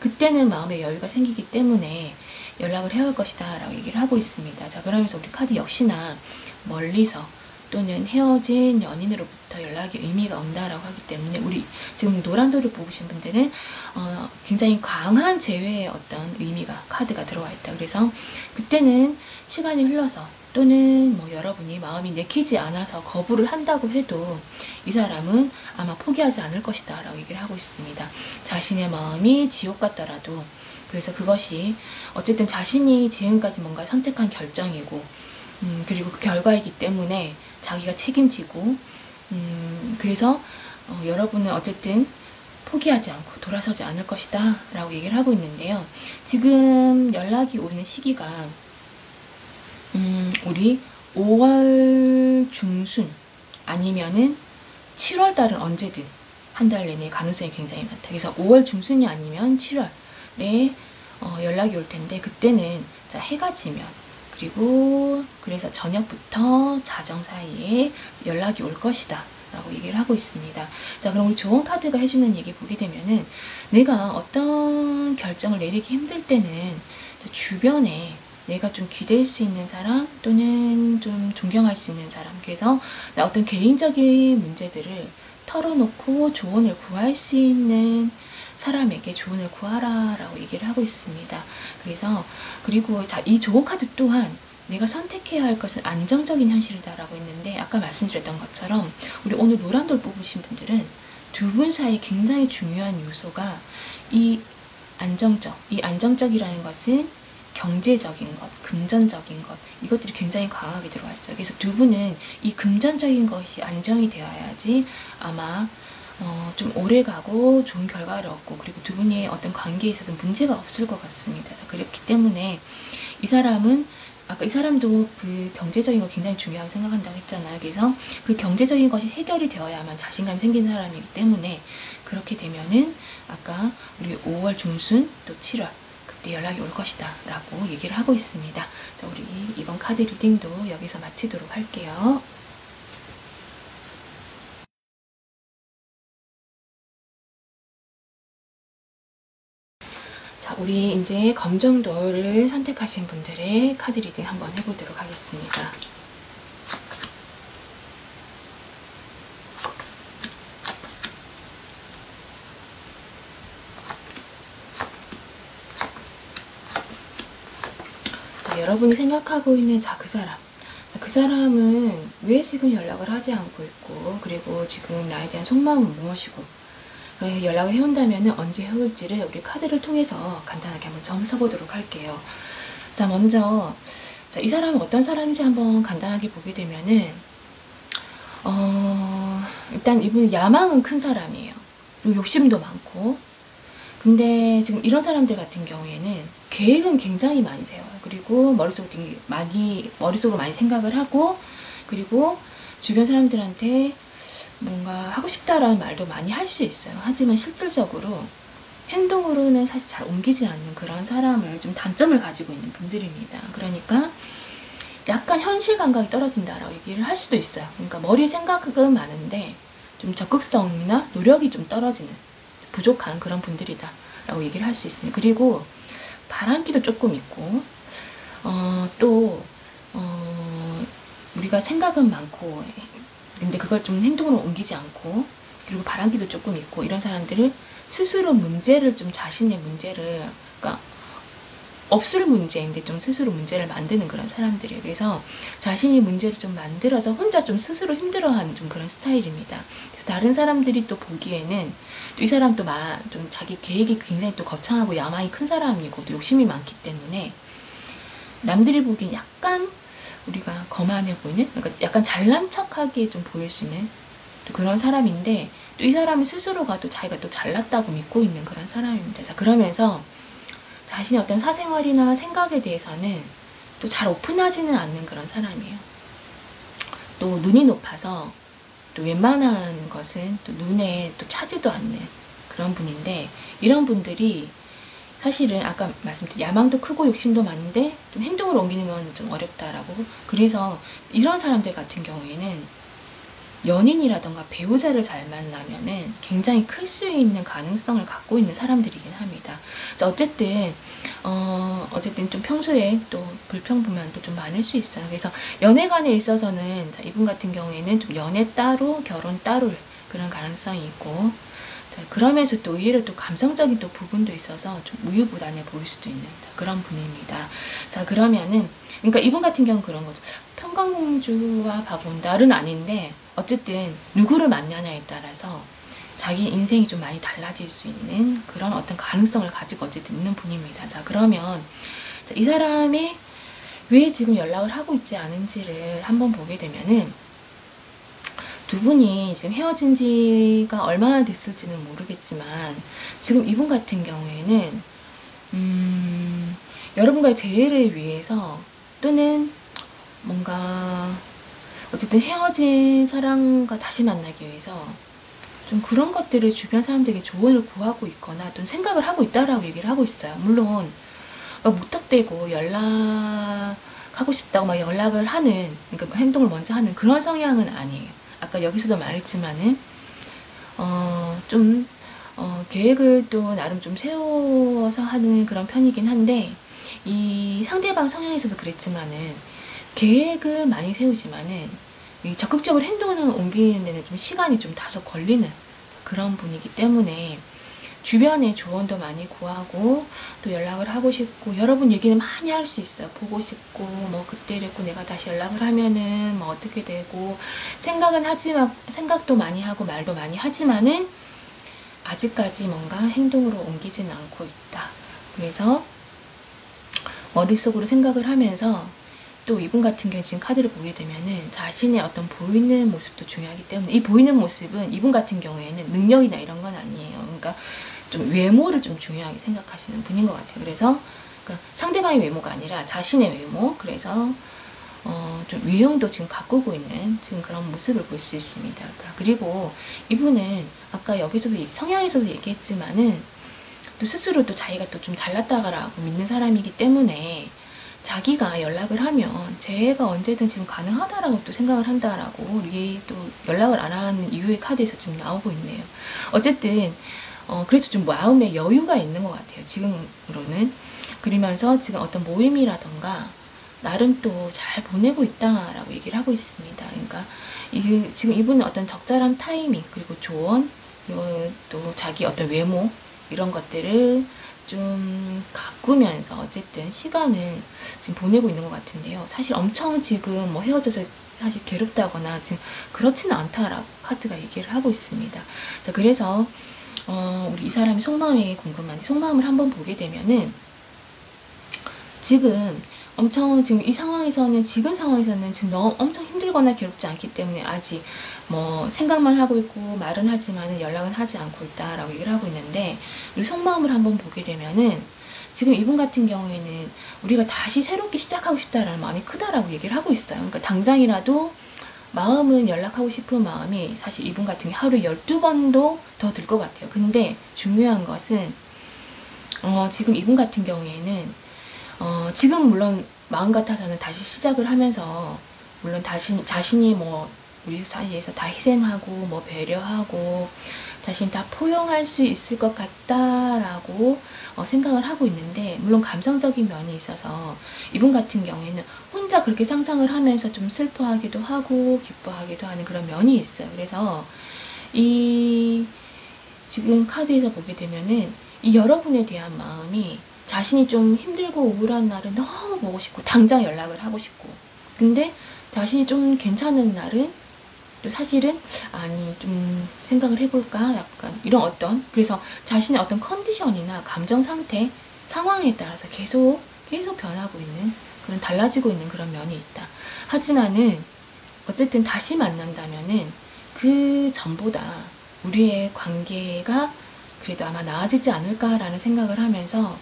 그때는 마음의 여유가 생기기 때문에 연락을 해올 것이다 라고 얘기를 하고 있습니다. 자, 그러면서 우리 카드 역시나 멀리서 또는 헤어진 연인으로부터 연락이 의미가 온다라고 하기 때문에, 우리 지금 노란돌을 뽑으신 분들은 굉장히 강한 재회의 어떤 의미가, 카드가 들어와 있다. 그래서 그때는 시간이 흘러서, 또는 뭐 여러분이 마음이 내키지 않아서 거부를 한다고 해도 이 사람은 아마 포기하지 않을 것이다 라고 얘기를 하고 있습니다. 자신의 마음이 지옥 같더라도, 그래서 그것이 어쨌든 자신이 지금까지 뭔가 선택한 결정이고, 그리고 그 결과이기 때문에 자기가 책임지고, 그래서 여러분은 어쨌든 포기하지 않고 돌아서지 않을 것이다 라고 얘기를 하고 있는데요. 지금 연락이 오는 시기가 우리 5월 중순 아니면은 7월 달은 언제든 한 달 내내 가능성이 굉장히 많다. 그래서 5월 중순이 아니면 7월에 연락이 올 텐데, 그때는 자, 해가 지면, 그리고 그래서 저녁부터 자정 사이에 연락이 올 것이다 라고 얘기를 하고 있습니다. 자, 그럼 우리 조언 카드가 해주는 얘기 보게 되면은, 내가 어떤 결정을 내리기 힘들 때는 주변에 내가 좀 기댈 수 있는 사람, 또는 좀 존경할 수 있는 사람, 그래서 나 어떤 개인적인 문제들을 털어놓고 조언을 구할 수 있는 사람에게 조언을 구하라 라고 얘기를 하고 있습니다. 그래서 그리고 자, 이 조언 카드 또한 내가 선택해야 할 것은 안정적인 현실이다 라고 했는데, 아까 말씀드렸던 것처럼 우리 오늘 노란돌 뽑으신 분들은 두 분 사이에 굉장히 중요한 요소가 이 안정적이라는 것은 경제적인 것, 금전적인 것, 이것들이 굉장히 강하게 들어와 있어요. 그래서 두 분은 이 금전적인 것이 안정이 되어야지 아마 좀 오래가고 좋은 결과를 얻고, 그리고 두 분의 어떤 관계에 있어서 문제가 없을 것 같습니다. 그래서 그렇기 때문에 이 사람은 아까 이 사람도 그 경제적인 거 굉장히 중요하게 생각한다고 했잖아요. 그래서 그 경제적인 것이 해결이 되어야만 자신감이 생기는 사람이기 때문에 그렇게 되면은 아까 우리 5월 중순 또 7월 그때 연락이 올 것이다 라고 얘기를 하고 있습니다. 자, 우리 이번 카드 리딩도 여기서 마치도록 할게요. 자, 우리 이제 검정돌을 선택하신 분들의 카드 리딩 한번 해보도록 하겠습니다. 자, 여러분이 생각하고 있는 그 사람. 그 사람은 왜 지금 연락을 하지 않고 있고, 그리고 지금 나에 대한 속마음은 무엇이고, 연락을 해온다면 언제 해올지를 우리 카드를 통해서 간단하게 한번 점쳐보도록 할게요. 자, 먼저 이 사람은 어떤 사람인지 한번 간단하게 보게 되면은 일단 이분은 야망은 큰 사람이에요. 그리고 욕심도 많고, 근데 지금 이런 사람들 같은 경우에는 계획은 굉장히 많이 세워요. 그리고 머릿속으로 많이 생각을 하고, 그리고 주변 사람들한테 뭔가 하고 싶다라는 말도 많이 할 수 있어요. 하지만 실질적으로 행동으로는 사실 잘 옮기지 않는 그런 사람을 좀 단점을 가지고 있는 분들입니다. 그러니까 약간 현실 감각이 떨어진다라고 얘기를 할 수도 있어요. 그러니까 머리에 생각은 많은데 좀 적극성이나 노력이 좀 떨어지는, 부족한 그런 분들이다 라고 얘기를 할 수 있습니다. 그리고 바람기도 조금 있고, 우리가 생각은 많고 근데 그걸 좀 행동으로 옮기지 않고, 그리고 바람기도 조금 있고, 이런 사람들은 스스로 문제를 좀 자신의 문제를, 그러니까 없을 문제인데 좀 스스로 문제를 만드는 그런 사람들이에요. 그래서 자신이 문제를 좀 만들어서 혼자 좀 스스로 힘들어하는 좀 그런 스타일입니다. 그래서 다른 사람들이 또 보기에는 또 이 사람 또 좀 자기 계획이 굉장히 또 거창하고 야망이 큰 사람이고 또 욕심이 많기 때문에 남들이 보기엔 약간 우리가 거만해 보이는, 그러니까 약간 잘난 척하기에 좀 보일 수 있는 또 그런 사람인데, 또 이 사람이 스스로가 또 자기가 또 잘났다고 믿고 있는 그런 사람입니다. 자, 그러면서 자신의 어떤 사생활이나 생각에 대해서는 또 잘 오픈하지는 않는 그런 사람이에요. 또 눈이 높아서 또 웬만한 것은 또 눈에 또 차지도 않는 그런 분인데, 이런 분들이 사실은 아까 말씀드린 야망도 크고 욕심도 많은데 좀 행동을 옮기는 건 좀 어렵다라고. 그래서 이런 사람들 같은 경우에는 연인이라던가 배우자를 잘 만나면은 굉장히 클 수 있는 가능성을 갖고 있는 사람들이긴 합니다. 어쨌든 좀 평소에 또 불평불만도 좀 많을 수 있어요. 그래서 연애관에 있어서는 이분 같은 경우에는 좀 연애 따로 결혼 따로 그런 가능성이 있고, 그러면서 또 의외로 또 감성적인 또 부분도 있어서 좀 우유부단해 보일 수도 있는 그런 분입니다. 자, 그러면은 그러니까 이분 같은 경우는 그런 거죠. 평강공주와 바본달은 아닌데 어쨌든 누구를 만나냐에 따라서 자기 인생이 좀 많이 달라질 수 있는 그런 어떤 가능성을 가지고 어쨌든 있는 분입니다. 자, 그러면 이 사람이 왜 지금 연락을 하고 있지 않은지를 한번 보게 되면은, 두 분이 지금 헤어진 지가 얼마나 됐을지는 모르겠지만 지금 이분 같은 경우에는 여러분과의 재회를 위해서, 또는 뭔가 어쨌든 헤어진 사람과 다시 만나기 위해서 좀 그런 것들을 주변 사람들에게 조언을 구하고 있거나 또는 생각을 하고 있다라고 얘기를 하고 있어요. 물론 무턱대고 연락하고 싶다고 막 연락을 하는, 그러니까 행동을 먼저 하는 그런 성향은 아니에요. 아까 여기서도 말했지만은 계획을 또 나름 좀 세워서 하는 그런 편이긴 한데, 이 상대방 성향에 있어서 그랬지만은 계획을 많이 세우지만은 적극적으로 행동을 옮기는 데는 좀 시간이 좀 다소 걸리는 그런 분이기 때문에 주변에 조언도 많이 구하고 또 연락을 하고 싶고, 여러분 얘기는 많이 할 수 있어요. 보고 싶고 뭐 그때 이랬고 내가 다시 연락을 하면은 뭐 어떻게 되고, 생각도 많이 하고 말도 많이 하지만은 아직까지 뭔가 행동으로 옮기지는 않고 있다. 그래서 머릿속으로 생각을 하면서, 또 이분 같은 경우는 지금 카드를 보게 되면은 자신의 어떤 보이는 모습도 중요하기 때문에, 이 보이는 모습은 이분 같은 경우에는 능력이나 이런 건 아니에요. 그러니까 좀 외모를 좀 중요하게 생각하시는 분인 것 같아요. 그래서 그러니까 상대방의 외모가 아니라 자신의 외모. 그래서 좀 위용도 지금 가꾸고 있는 지금 그런 모습을 볼 수 있습니다. 그리고 이분은 아까 여기서도 성향에서도 얘기했지만은 또 스스로 또 자기가 또 좀 잘났다라고 믿는 사람이기 때문에 자기가 연락을 하면 재회가 언제든 지금 가능하다라고 또 생각을 한다라고 우리 또 연락을 안 하는 이유의 카드에서 좀 나오고 있네요. 어쨌든 그래서 좀 마음에 여유가 있는 것 같아요. 지금으로는. 그러면서 지금 어떤 모임이라던가 나름 또 잘 보내고 있다라고 얘기를 하고 있습니다. 그러니까 지금 이분은 어떤 적절한 타이밍 그리고 조언 그리고 또 자기 어떤 외모 이런 것들을 좀 가꾸면서 어쨌든 시간을 지금 보내고 있는 것 같은데요. 사실 엄청 지금 뭐 헤어져서 사실 괴롭다거나 지금 그렇지는 않다라고 카드가 얘기를 하고 있습니다. 자, 그래서 우리 이 사람의 속마음이 궁금한데 속마음을 한번 보게 되면은 지금 엄청 지금 이 상황에서는 지금 상황에서는 지금 너무 엄청 힘들거나 괴롭지 않기 때문에 아직 뭐 생각만 하고 있고 말은 하지만 연락은 하지 않고 있다라고 얘기를 하고 있는데 우리 속마음을 한번 보게 되면은 지금 이분 같은 경우에는 우리가 다시 새롭게 시작하고 싶다라는 마음이 크다라고 얘기를 하고 있어요. 그러니까 당장이라도 마음은 연락하고 싶은 마음이 사실 이분 같은 경우 하루에 12번도 더 들 것 같아요. 근데 중요한 것은 지금 이분 같은 경우에는 지금 물론 마음 같아서는 다시 시작을 하면서 물론 자신이 뭐 우리 사이에서 다 희생하고 뭐 배려하고 자신 다 포용할 수 있을 것 같다라고 생각을 하고 있는데 물론 감성적인 면이 있어서 이분 같은 경우에는 혼자 그렇게 상상을 하면서 좀 슬퍼하기도 하고 기뻐하기도 하는 그런 면이 있어요. 그래서 이 지금 카드에서 보게 되면은 이 여러분에 대한 마음이 자신이 좀 힘들고 우울한 날은 너무 보고 싶고 당장 연락을 하고 싶고 근데 자신이 좀 괜찮은 날은 또 사실은 아니 좀 생각을 해볼까 약간 이런 그래서 자신의 어떤 컨디션이나 감정 상태 상황에 따라서 계속 변하고 있는 그런 달라지고 있는 그런 면이 있다. 하지만은 어쨌든 다시 만난다면은 그 전보다 우리의 관계가 그래도 아마 나아지지 않을까라는 생각을 하면서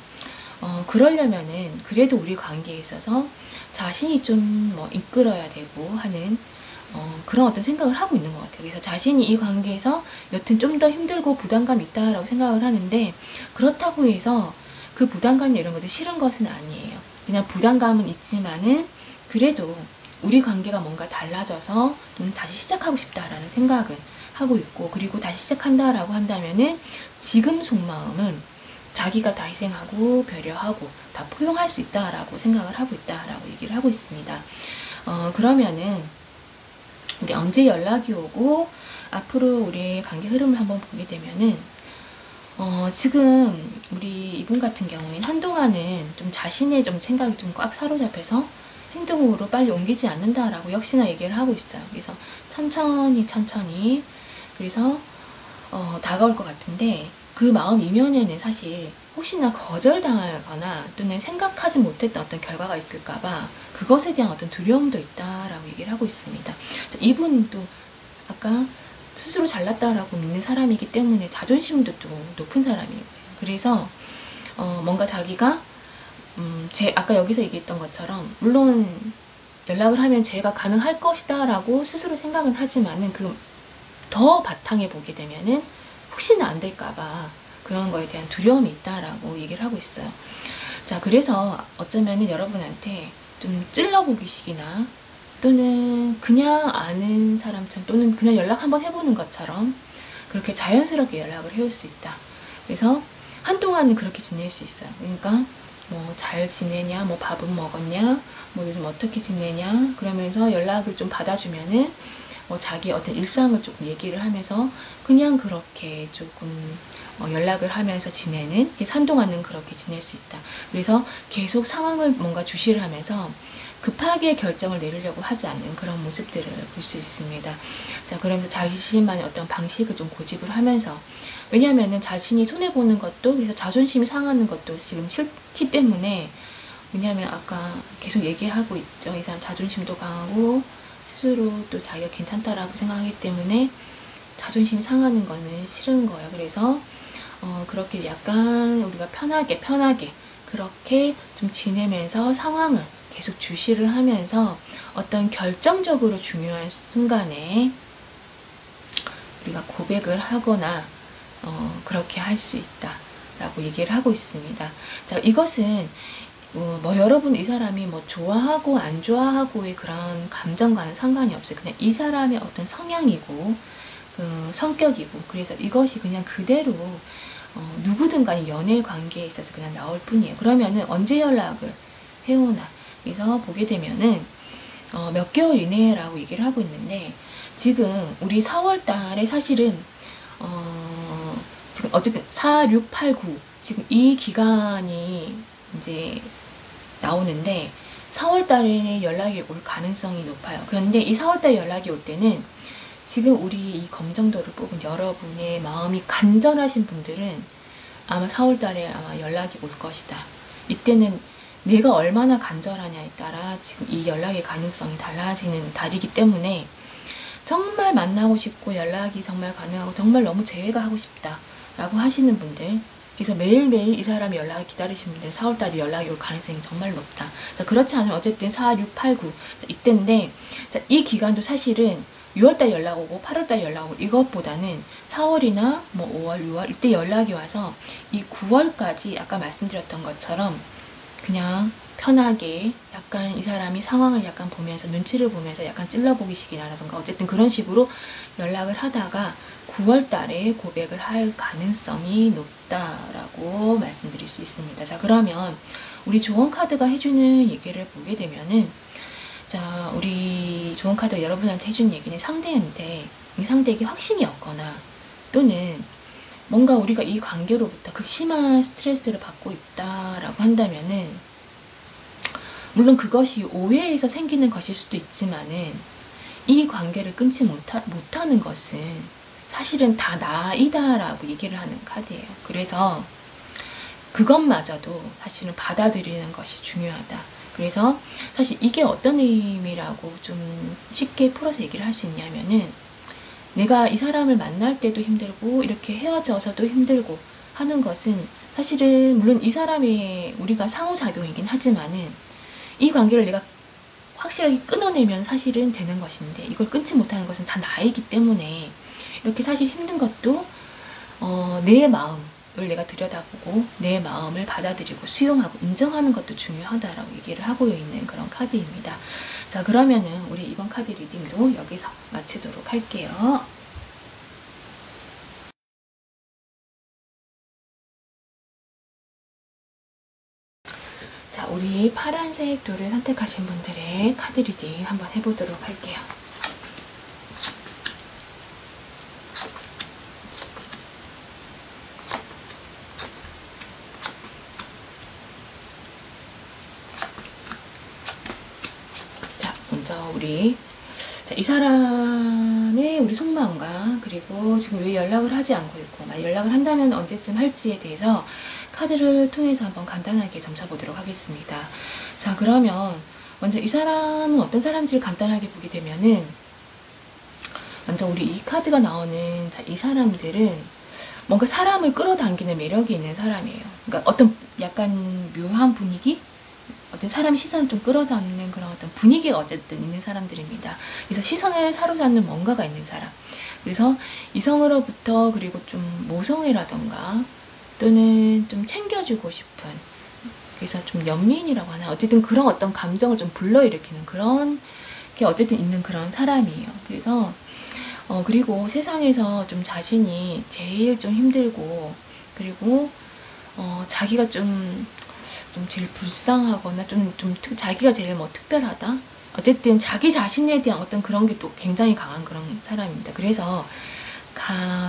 그러려면은 그래도 우리 관계에 있어서 자신이 좀 뭐 이끌어야 되고 하는 그런 어떤 생각을 하고 있는 것 같아요. 그래서 자신이 이 관계에서 여튼 좀 더 힘들고 부담감이 있다라고 생각을 하는데 그렇다고 해서 그 부담감이 이런 것들 싫은 것은 아니에요. 그냥 부담감은 있지만은 그래도 우리 관계가 뭔가 달라져서 다시 시작하고 싶다라는 생각을 하고 있고 그리고 다시 시작한다라고 한다면은 지금 속마음은 자기가 다 희생하고 배려하고 다 포용할 수 있다라고 생각을 하고 있다라고 얘기를 하고 있습니다. 그러면은 우리 언제 연락이 오고 앞으로 우리의 관계 흐름을 한번 보게 되면은 지금 우리 이분 같은 경우에는 한동안은 좀 자신의 좀 생각이 좀 꽉 사로잡혀서 행동으로 빨리 옮기지 않는다라고 역시나 얘기를 하고 있어요. 그래서 천천히 그래서 다가올 것 같은데 그 마음 이면에는 사실 혹시나 거절당하거나 또는 생각하지 못했던 어떤 결과가 있을까봐 그것에 대한 어떤 두려움도 있다라고 얘기를 하고 있습니다. 이분은 또 아까 스스로 잘났다라고 믿는 사람이기 때문에 자존심도 또 높은 사람이에요. 그래서 뭔가 자기가 아까 여기서 얘기했던 것처럼 물론 연락을 하면 재회가 가능할 것이다 라고 스스로 생각은 하지만은 그 더 바탕에 보게 되면은 혹시나 안 될까봐 그런 거에 대한 두려움이 있다라고 얘기를 하고 있어요. 자, 그래서 어쩌면은 여러분한테 좀 찔러보기식이나 또는 그냥 아는 사람처럼 또는 그냥 연락 한번 해보는 것처럼 그렇게 자연스럽게 연락을 해올 수 있다. 그래서 한동안은 그렇게 지낼 수 있어요. 그러니까 뭐 잘 지내냐, 뭐 밥은 먹었냐, 뭐 요즘 어떻게 지내냐 그러면서 연락을 좀 받아주면은 뭐 자기 어떤 일상을 조금 얘기를 하면서 그냥 그렇게 조금 연락을 하면서 지내는 한동안은 그렇게 지낼 수 있다. 그래서 계속 상황을 뭔가 주시를 하면서 급하게 결정을 내리려고 하지 않는 그런 모습들을 볼 수 있습니다. 자, 그러면서 자신만의 어떤 방식을 좀 고집을 하면서 왜냐하면은 자신이 손해보는 것도 그래서 자존심이 상하는 것도 지금 싫기 때문에 왜냐하면 아까 계속 얘기하고 있죠. 이 사람 자존심도 강하고 스스로 또 자기가 괜찮다라고 생각하기 때문에 자존심 상하는 거는 싫은 거예요. 그래서 그렇게 약간 우리가 편하게 그렇게 좀 지내면서 상황을 계속 주시를 하면서 어떤 결정적으로 중요한 순간에 우리가 고백을 하거나 그렇게 할 수 있다 라고 얘기를 하고 있습니다. 자, 이것은 뭐 여러분 이 사람이 뭐 좋아하고 안 좋아하고의 그런 감정과는 상관이 없어요. 그냥 이 사람의 어떤 성향이고 성격이고, 그래서 이것이 그냥 그대로 누구든 간에 연애 관계에 있어서 그냥 나올 뿐이에요. 그러면은 언제 연락을 해오나, 그래서 보게 되면은 몇 개월 이내라고 얘기를 하고 있는데, 지금 우리 4월 달에 사실은 지금 어쨌든 4, 6, 8, 9 지금 이 기간이 이제 나오는데 4월 달에 연락이 올 가능성이 높아요. 그런데 이 4월 달에 연락이 올 때는 지금 우리 이 검정도를 뽑은 여러분의 마음이 간절하신 분들은 아마 4월 달에 아마 연락이 올 것이다. 이때는 내가 얼마나 간절하냐에 따라 지금 이 연락의 가능성이 달라지는 달이기 때문에 정말 만나고 싶고 연락이 정말 가능하고 정말 너무 재회가 하고 싶다 라고 하시는 분들, 그래서 매일매일 이 사람이 연락을 기다리시는 분들 4월달에 연락이 올 가능성이 정말 높다. 자, 그렇지 않으면 어쨌든 4, 6, 8, 9 자, 이때인데, 자, 이 기간도 사실은 6월달 연락 오고 8월달 연락 오고 이것보다는 4월이나 뭐 5월, 6월 이때 연락이 와서 이 9월까지 아까 말씀드렸던 것처럼 그냥 편하게 약간 이 사람이 상황을 약간 보면서 눈치를 보면서 약간 찔러보기식이라던가 어쨌든 그런 식으로 연락을 하다가 9월 달에 고백을 할 가능성이 높다라고 말씀드릴 수 있습니다. 자, 그러면 우리 조언 카드가 해주는 얘기를 보게 되면은, 자, 우리 조언 카드가 여러분한테 해준 얘기는 상대한테, 이 상대에게 확신이 없거나 또는 뭔가 우리가 이 관계로부터 극심한 스트레스를 받고 있다라고 한다면은, 물론 그것이 오해에서 생기는 것일 수도 있지만은 이 관계를 끊지 못하는 것은 사실은 다 나이다라고 얘기를 하는 카드예요. 그래서 그것마저도 사실은 받아들이는 것이 중요하다. 그래서 사실 이게 어떤 의미라고 좀 쉽게 풀어서 얘기를 할 수 있냐면은, 내가 이 사람을 만날 때도 힘들고 이렇게 헤어져서도 힘들고 하는 것은 사실은 물론 이 사람의 우리가 상호작용이긴 하지만은 이 관계를 내가 확실하게 끊어내면 사실은 되는 것인데 이걸 끊지 못하는 것은 다 나이기 때문에 이렇게 사실 힘든 것도 내 마음을 내가 들여다보고 내 마음을 받아들이고 수용하고 인정하는 것도 중요하다라고 얘기를 하고 있는 그런 카드입니다. 자, 그러면은 우리 이번 카드 리딩도 여기서 마치도록 할게요. 자, 우리 파란색 돌을 선택하신 분들의 카드 리딩 한번 해보도록 할게요. 이 사람의 우리 속마음과 그리고 지금 왜 연락을 하지 않고 있고 연락을 한다면 언제쯤 할지에 대해서 카드를 통해서 한번 간단하게 점쳐보도록 하겠습니다. 자, 그러면 먼저 이 사람은 어떤 사람인지를 간단하게 보게 되면은, 먼저 우리 이 카드가 나오는 이 사람들은 뭔가 사람을 끌어당기는 매력이 있는 사람이에요. 그러니까 어떤 약간 묘한 분위기? 어떤 사람 시선을 좀 끌어잡는 그런 어떤 분위기가 어쨌든 있는 사람들입니다. 그래서 시선을 사로잡는 뭔가가 있는 사람. 그래서 이성으로부터 그리고 좀 모성애라던가 또는 좀 챙겨주고 싶은, 그래서 좀 연민이라고 하나, 어쨌든 그런 어떤 감정을 좀 불러일으키는 그런 게 어쨌든 있는 그런 사람이에요. 그래서 그리고 세상에서 좀 자신이 제일 좀 힘들고 그리고 자기가 좀 제일 불쌍하거나 자기가 제일 뭐 특별하다? 어쨌든 자기 자신에 대한 어떤 그런 게 또 굉장히 강한 그런 사람입니다. 그래서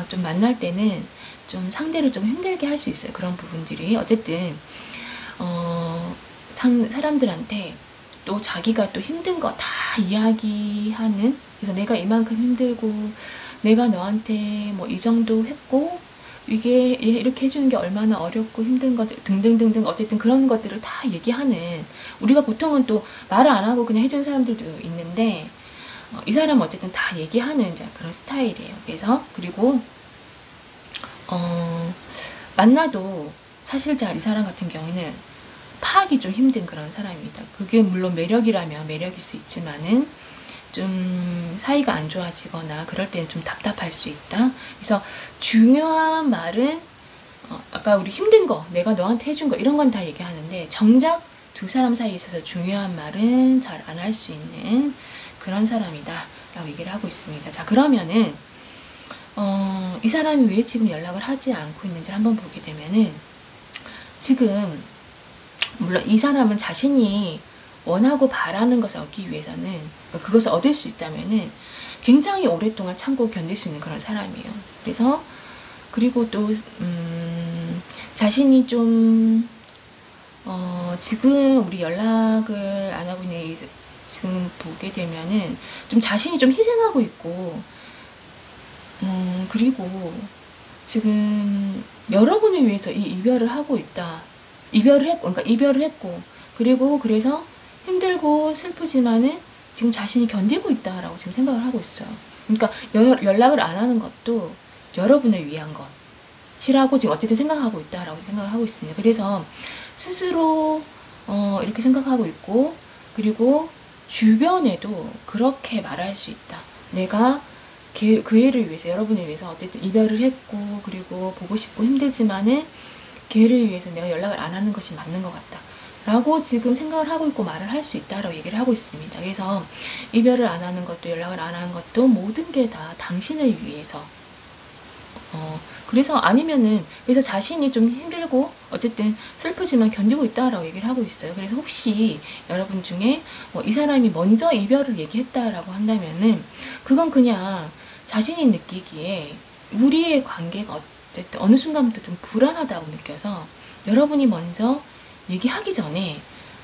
좀 만날 때는 좀 상대를 좀 힘들게 할 수 있어요. 그런 부분들이. 어쨌든, 사람들한테 또 자기가 또 힘든 거 다 이야기하는, 그래서 내가 이만큼 힘들고, 내가 너한테 뭐 이 정도 했고, 이게 이렇게 해주는 게 얼마나 어렵고 힘든 거지 등등등등, 어쨌든 그런 것들을 다 얘기하는, 우리가 보통은 또 말을 안 하고 그냥 해주는 사람들도 있는데 이 사람은 어쨌든 다 얘기하는 그런 스타일이에요. 그래서 그리고 만나도 사실 이 사람 같은 경우는 파악이 좀 힘든 그런 사람입니다. 그게 물론 매력이라면 매력일 수 있지만은 좀 사이가 안 좋아지거나 그럴 때는 좀 답답할 수 있다. 그래서 중요한 말은 아까 우리 힘든 거, 내가 너한테 해준 거 이런 건 다 얘기하는데 정작 두 사람 사이에 있어서 중요한 말은 잘 안 할 수 있는 그런 사람이다 라고 얘기를 하고 있습니다. 자, 그러면은 이 사람이 왜 지금 연락을 하지 않고 있는지 한번 보게 되면은 지금 물론 이 사람은 자신이 원하고 바라는 것을 얻기 위해서는 그것을 얻을 수 있다면은 굉장히 오랫동안 참고 견딜 수 있는 그런 사람이에요. 그래서 그리고 또 자신이 좀 지금 우리 연락을 안 하고 있는 지금 보게 되면은 좀 자신이 좀 희생하고 있고 그리고 지금 여러분을 위해서 이 이별을 하고 있다. 그러니까 이별을 했고 그리고 그래서 힘들고 슬프지만은 지금 자신이 견디고 있다라고 지금 생각을 하고 있어요. 그러니까 연락을 안 하는 것도 여러분을 위한 것이라고 지금 어쨌든 생각하고 있다라고 생각을 하고 있습니다. 그래서 스스로 이렇게 생각하고 있고 그리고 주변에도 그렇게 말할 수 있다. 내가 그 애를 위해서 여러분을 위해서 어쨌든 이별을 했고 그리고 보고 싶고 힘들지만은 걔를 위해서 내가 연락을 안 하는 것이 맞는 것 같다 라고 지금 생각을 하고 있고 말을 할 수 있다라고 얘기를 하고 있습니다. 그래서 이별을 안 하는 것도 연락을 안 하는 것도 모든 게 다 당신을 위해서 그래서 아니면은 그래서 자신이 좀 힘들고 어쨌든 슬프지만 견디고 있다라고 얘기를 하고 있어요. 그래서 혹시 여러분 중에 이 사람이 먼저 이별을 얘기했다라고 한다면은 그건 그냥 자신이 느끼기에 우리의 관계가 어쨌든 어느 순간부터 좀 불안하다고 느껴서 여러분이 먼저 얘기하기 전에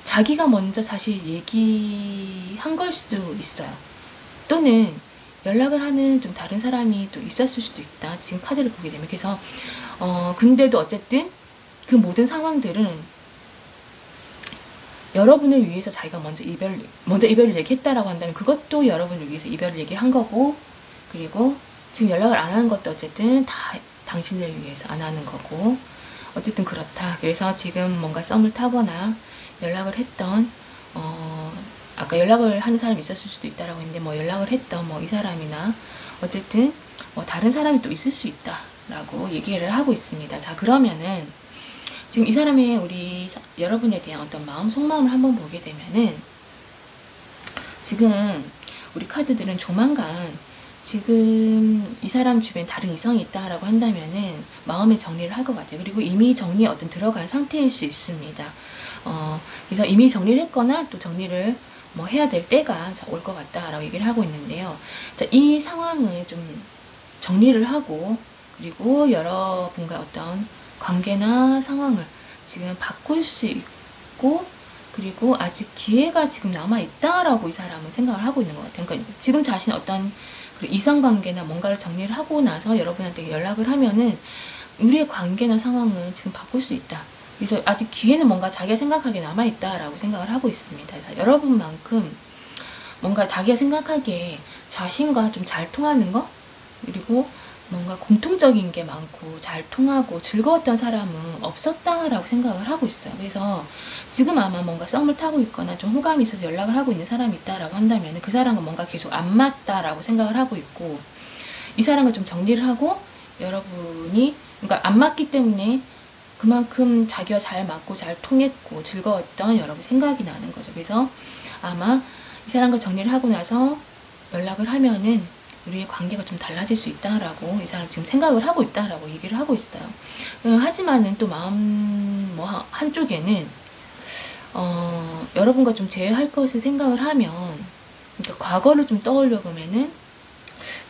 자기가 먼저 사실 얘기한 걸 수도 있어요. 또는 연락을 하는 좀 다른 사람이 또 있었을 수도 있다. 지금 카드를 보게 되면. 그래서 근데도 어쨌든 그 모든 상황들은 여러분을 위해서 자기가 먼저 이별을 얘기했다라고 한다면 그것도 여러분을 위해서 이별을 얘기한 거고 그리고 지금 연락을 안 하는 것도 어쨌든 다 당신을 위해서 안 하는 거고 어쨌든 그렇다. 그래서 지금 뭔가 썸을 타거나 연락을 했던 아까 연락을 하는 사람이 있었을 수도 있다라고 했는데 연락을 했던 이 사람이나 어쨌든 다른 사람이 또 있을 수 있다라고 얘기를 하고 있습니다. 자, 그러면은 지금 이 사람의 여러분에 대한 어떤 마음 속마음을 한번 보게 되면은 지금 우리 카드들은 조만간 지금 이 사람 주변에 다른 이성이 있다라고 한다면은 마음의 정리를 할 것 같아요. 그리고 이미 정리에 들어간 상태일 수 있습니다. 그래서 이미 정리를 했거나 또 정리를 해야 될 때가 올 것 같다라고 얘기를 하고 있는데요. 자, 이 상황을 좀 정리를 하고 그리고 여러분과 어떤 관계나 상황을 지금 바꿀 수 있고 그리고 아직 기회가 지금 남아있다라고 이 사람은 생각을 하고 있는 것 같아요. 그러니까 지금 자신 어떤 이성관계나 뭔가를 정리를 하고 나서 여러분한테 연락을 하면은 우리의 관계나 상황을 지금 바꿀 수 있다. 그래서 아직 기회는 뭔가 자기가 생각하기에 남아있다라고 생각을 하고 있습니다. 그래서 여러분만큼 뭔가 자기가 생각하기에 자신과 좀 잘 통하는 거 그리고 뭔가 공통적인 게 많고 잘 통하고 즐거웠던 사람은 없었다라고 생각을 하고 있어요. 그래서 지금 아마 뭔가 썸을 타고 있거나 좀 호감이 있어서 연락을 하고 있는 사람이 있다라고 한다면 그 사람과 뭔가 계속 안 맞다라고 생각을 하고 있고 이 사람과 좀 정리를 하고 여러분이 그러니까 안 맞기 때문에 그만큼 자기와 잘 맞고 잘 통했고 즐거웠던 여러분 생각이 나는 거죠. 그래서 아마 이 사람과 정리를 하고 나서 연락을 하면은 우리의 관계가 좀 달라질 수 있다라고 이 사람 지금 생각을 하고 있다라고 얘기를 하고 있어요. 하지만은 또 마음 한쪽에는 여러분과 좀 재회할 것을 생각을 하면 그러니까 과거를 좀 떠올려 보면은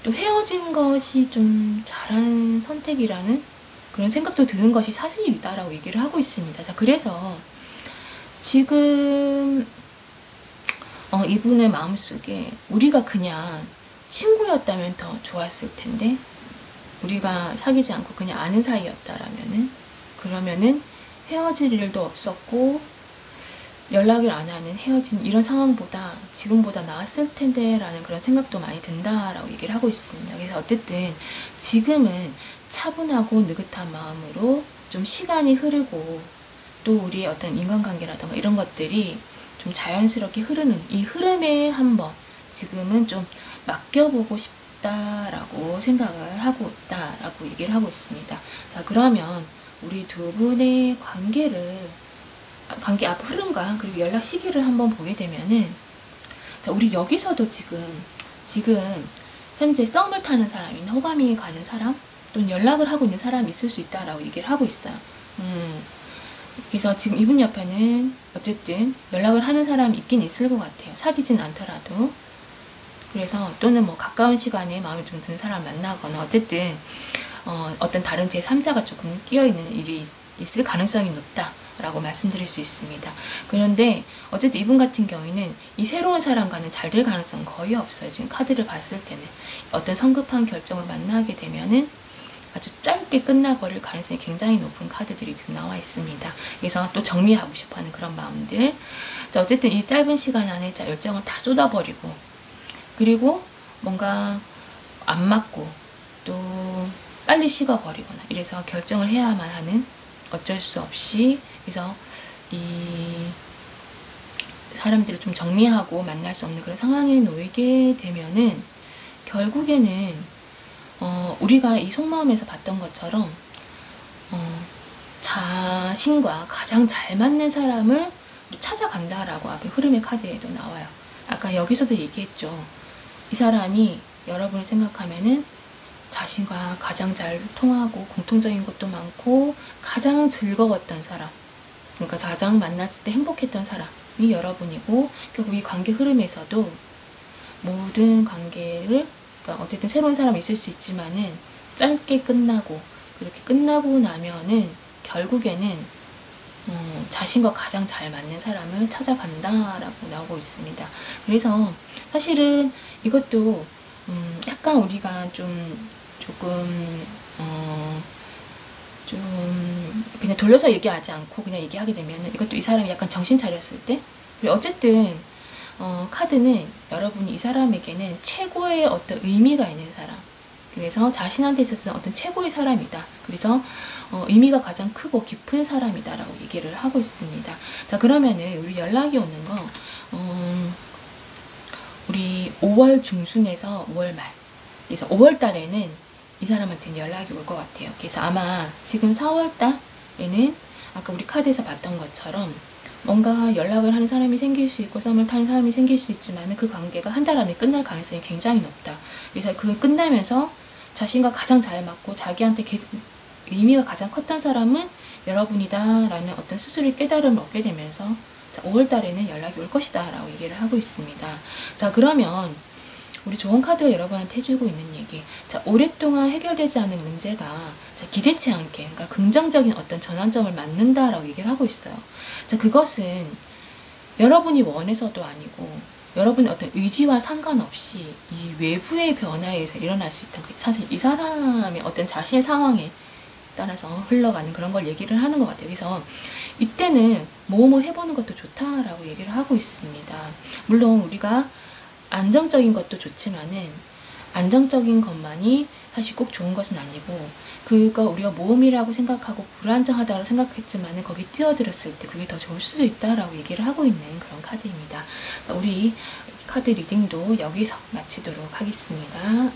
또 헤어진 것이 좀 잘한 선택이라는 그런 생각도 드는 것이 사실이다라고 얘기를 하고 있습니다. 자, 그래서 지금 이분의 마음속에 우리가 그냥 친구였다면 더 좋았을 텐데 우리가 사귀지 않고 그냥 아는 사이였다라면은 그러면은 헤어질 일도 없었고 연락을 안 하는 헤어진 이런 상황보다 지금보다 나았을 텐데 라는 그런 생각도 많이 든다라고 얘기를 하고 있습니다. 그래서 어쨌든 지금은 차분하고 느긋한 마음으로 좀 시간이 흐르고 또 우리의 어떤 인간관계라던가 이런 것들이 좀 자연스럽게 흐르는 이 흐름에 한번 지금은 좀 맡겨보고 싶다라고 생각을 하고 있다라고 얘기를 하고 있습니다. 자, 그러면 우리 두 분의 관계 앞 흐름과 그리고 연락 시기를 한번 보게 되면은, 자, 우리 여기서도 지금 현재 썸을 타는 사람이나 호감이 가는 사람 또는 연락을 하고 있는 사람이 있을 수 있다라고 얘기를 하고 있어요. 그래서 지금 이분 옆에는 어쨌든 연락을 하는 사람이 있긴 있을 것 같아요. 사귀진 않더라도. 그래서 또는 뭐 가까운 시간에 마음에 좀 드는 사람 만나거나 어쨌든 어떤 다른 제3자가 조금 끼어있는 일이 있을 가능성이 높다라고 말씀드릴 수 있습니다. 그런데 어쨌든 이분 같은 경우에는 이 새로운 사람과는 잘 될 가능성은 거의 없어요. 지금 카드를 봤을 때는 어떤 성급한 결정을 만나게 되면은 아주 짧게 끝나버릴 가능성이 굉장히 높은 카드들이 지금 나와 있습니다. 그래서 또 정리하고 싶어하는 그런 마음들. 자, 어쨌든 이 짧은 시간 안에 자, 열정을 다 쏟아버리고 그리고 뭔가 안 맞고 또 빨리 식어버리거나 이래서 결정을 해야만 하는, 어쩔 수 없이, 그래서 이 사람들을 좀 정리하고 만날 수 없는 그런 상황에 놓이게 되면은 결국에는 우리가 이 속마음에서 봤던 것처럼 자신과 가장 잘 맞는 사람을 찾아간다라고 앞에 흐름의 카드에도 나와요. 아까 여기서도 얘기했죠. 이 사람이 여러분을 생각하면은 자신과 가장 잘 통하고 공통적인 것도 많고 가장 즐거웠던 사람, 그러니까 가장 만났을 때 행복했던 사람이 여러분이고, 결국 이 관계 흐름에서도 모든 관계를, 그러니까 어쨌든 새로운 사람이 있을 수 있지만은 짧게 끝나고, 그렇게 끝나고 나면은 결국에는 자신과 가장 잘 맞는 사람을 찾아간다라고 나오고 있습니다. 그래서 사실은 이것도 약간 우리가 조금 그냥 돌려서 얘기하지 않고 그냥 얘기하게 되면 이것도 이 사람이 약간 정신 차렸을 때, 그리고 어쨌든 카드는 여러분이 이 사람에게는 최고의 어떤 의미가 있는 사람, 그래서 자신한테 있어서는 어떤 최고의 사람이다. 그래서 의미가 가장 크고 깊은 사람이다 라고 얘기를 하고 있습니다. 자, 그러면은 우리 연락이 오는 거 우리 5월 중순에서 5월 말, 그래서 5월 달에는 이 사람한테는 연락이 올 것 같아요. 그래서 아마 지금 4월 달에는 아까 우리 카드에서 봤던 것처럼 뭔가 연락을 하는 사람이 생길 수 있고 썸을 타는 사람이 생길 수 있지만 그 관계가 한 달 안에 끝날 가능성이 굉장히 높다. 그래서 그게 끝나면서 자신과 가장 잘 맞고 자기한테 의미가 가장 컸던 사람은 여러분이다 라는 어떤 스스로의 깨달음을 얻게 되면서 5월 달에는 연락이 올 것이다 라고 얘기를 하고 있습니다. 자, 그러면 우리 좋은 카드가 여러분한테 해주고 있는 얘기, 자, 오랫동안 해결되지 않은 문제가 기대치 않게, 그러니까 긍정적인 어떤 전환점을 맞는다라고 얘기를 하고 있어요. 자, 그것은 여러분이 원해서도 아니고 여러분의 어떤 의지와 상관없이 이 외부의 변화에 의해서 일어날 수 있다. 사실 이 사람의 어떤 자신의 상황에 따라서 흘러가는 그런 걸 얘기를 하는 것 같아요. 그래서 이때는 모험을 해보는 것도 좋다라고 얘기를 하고 있습니다. 물론 우리가 안정적인 것도 좋지만은 안정적인 것만이 사실 꼭 좋은 것은 아니고, 그거 우리가 모험이라고 생각하고 불안정하다고 생각했지만은 거기 뛰어들었을 때 그게 더 좋을 수도 있다라고 얘기를 하고 있는 그런 카드입니다. 우리 카드 리딩도 여기서 마치도록 하겠습니다.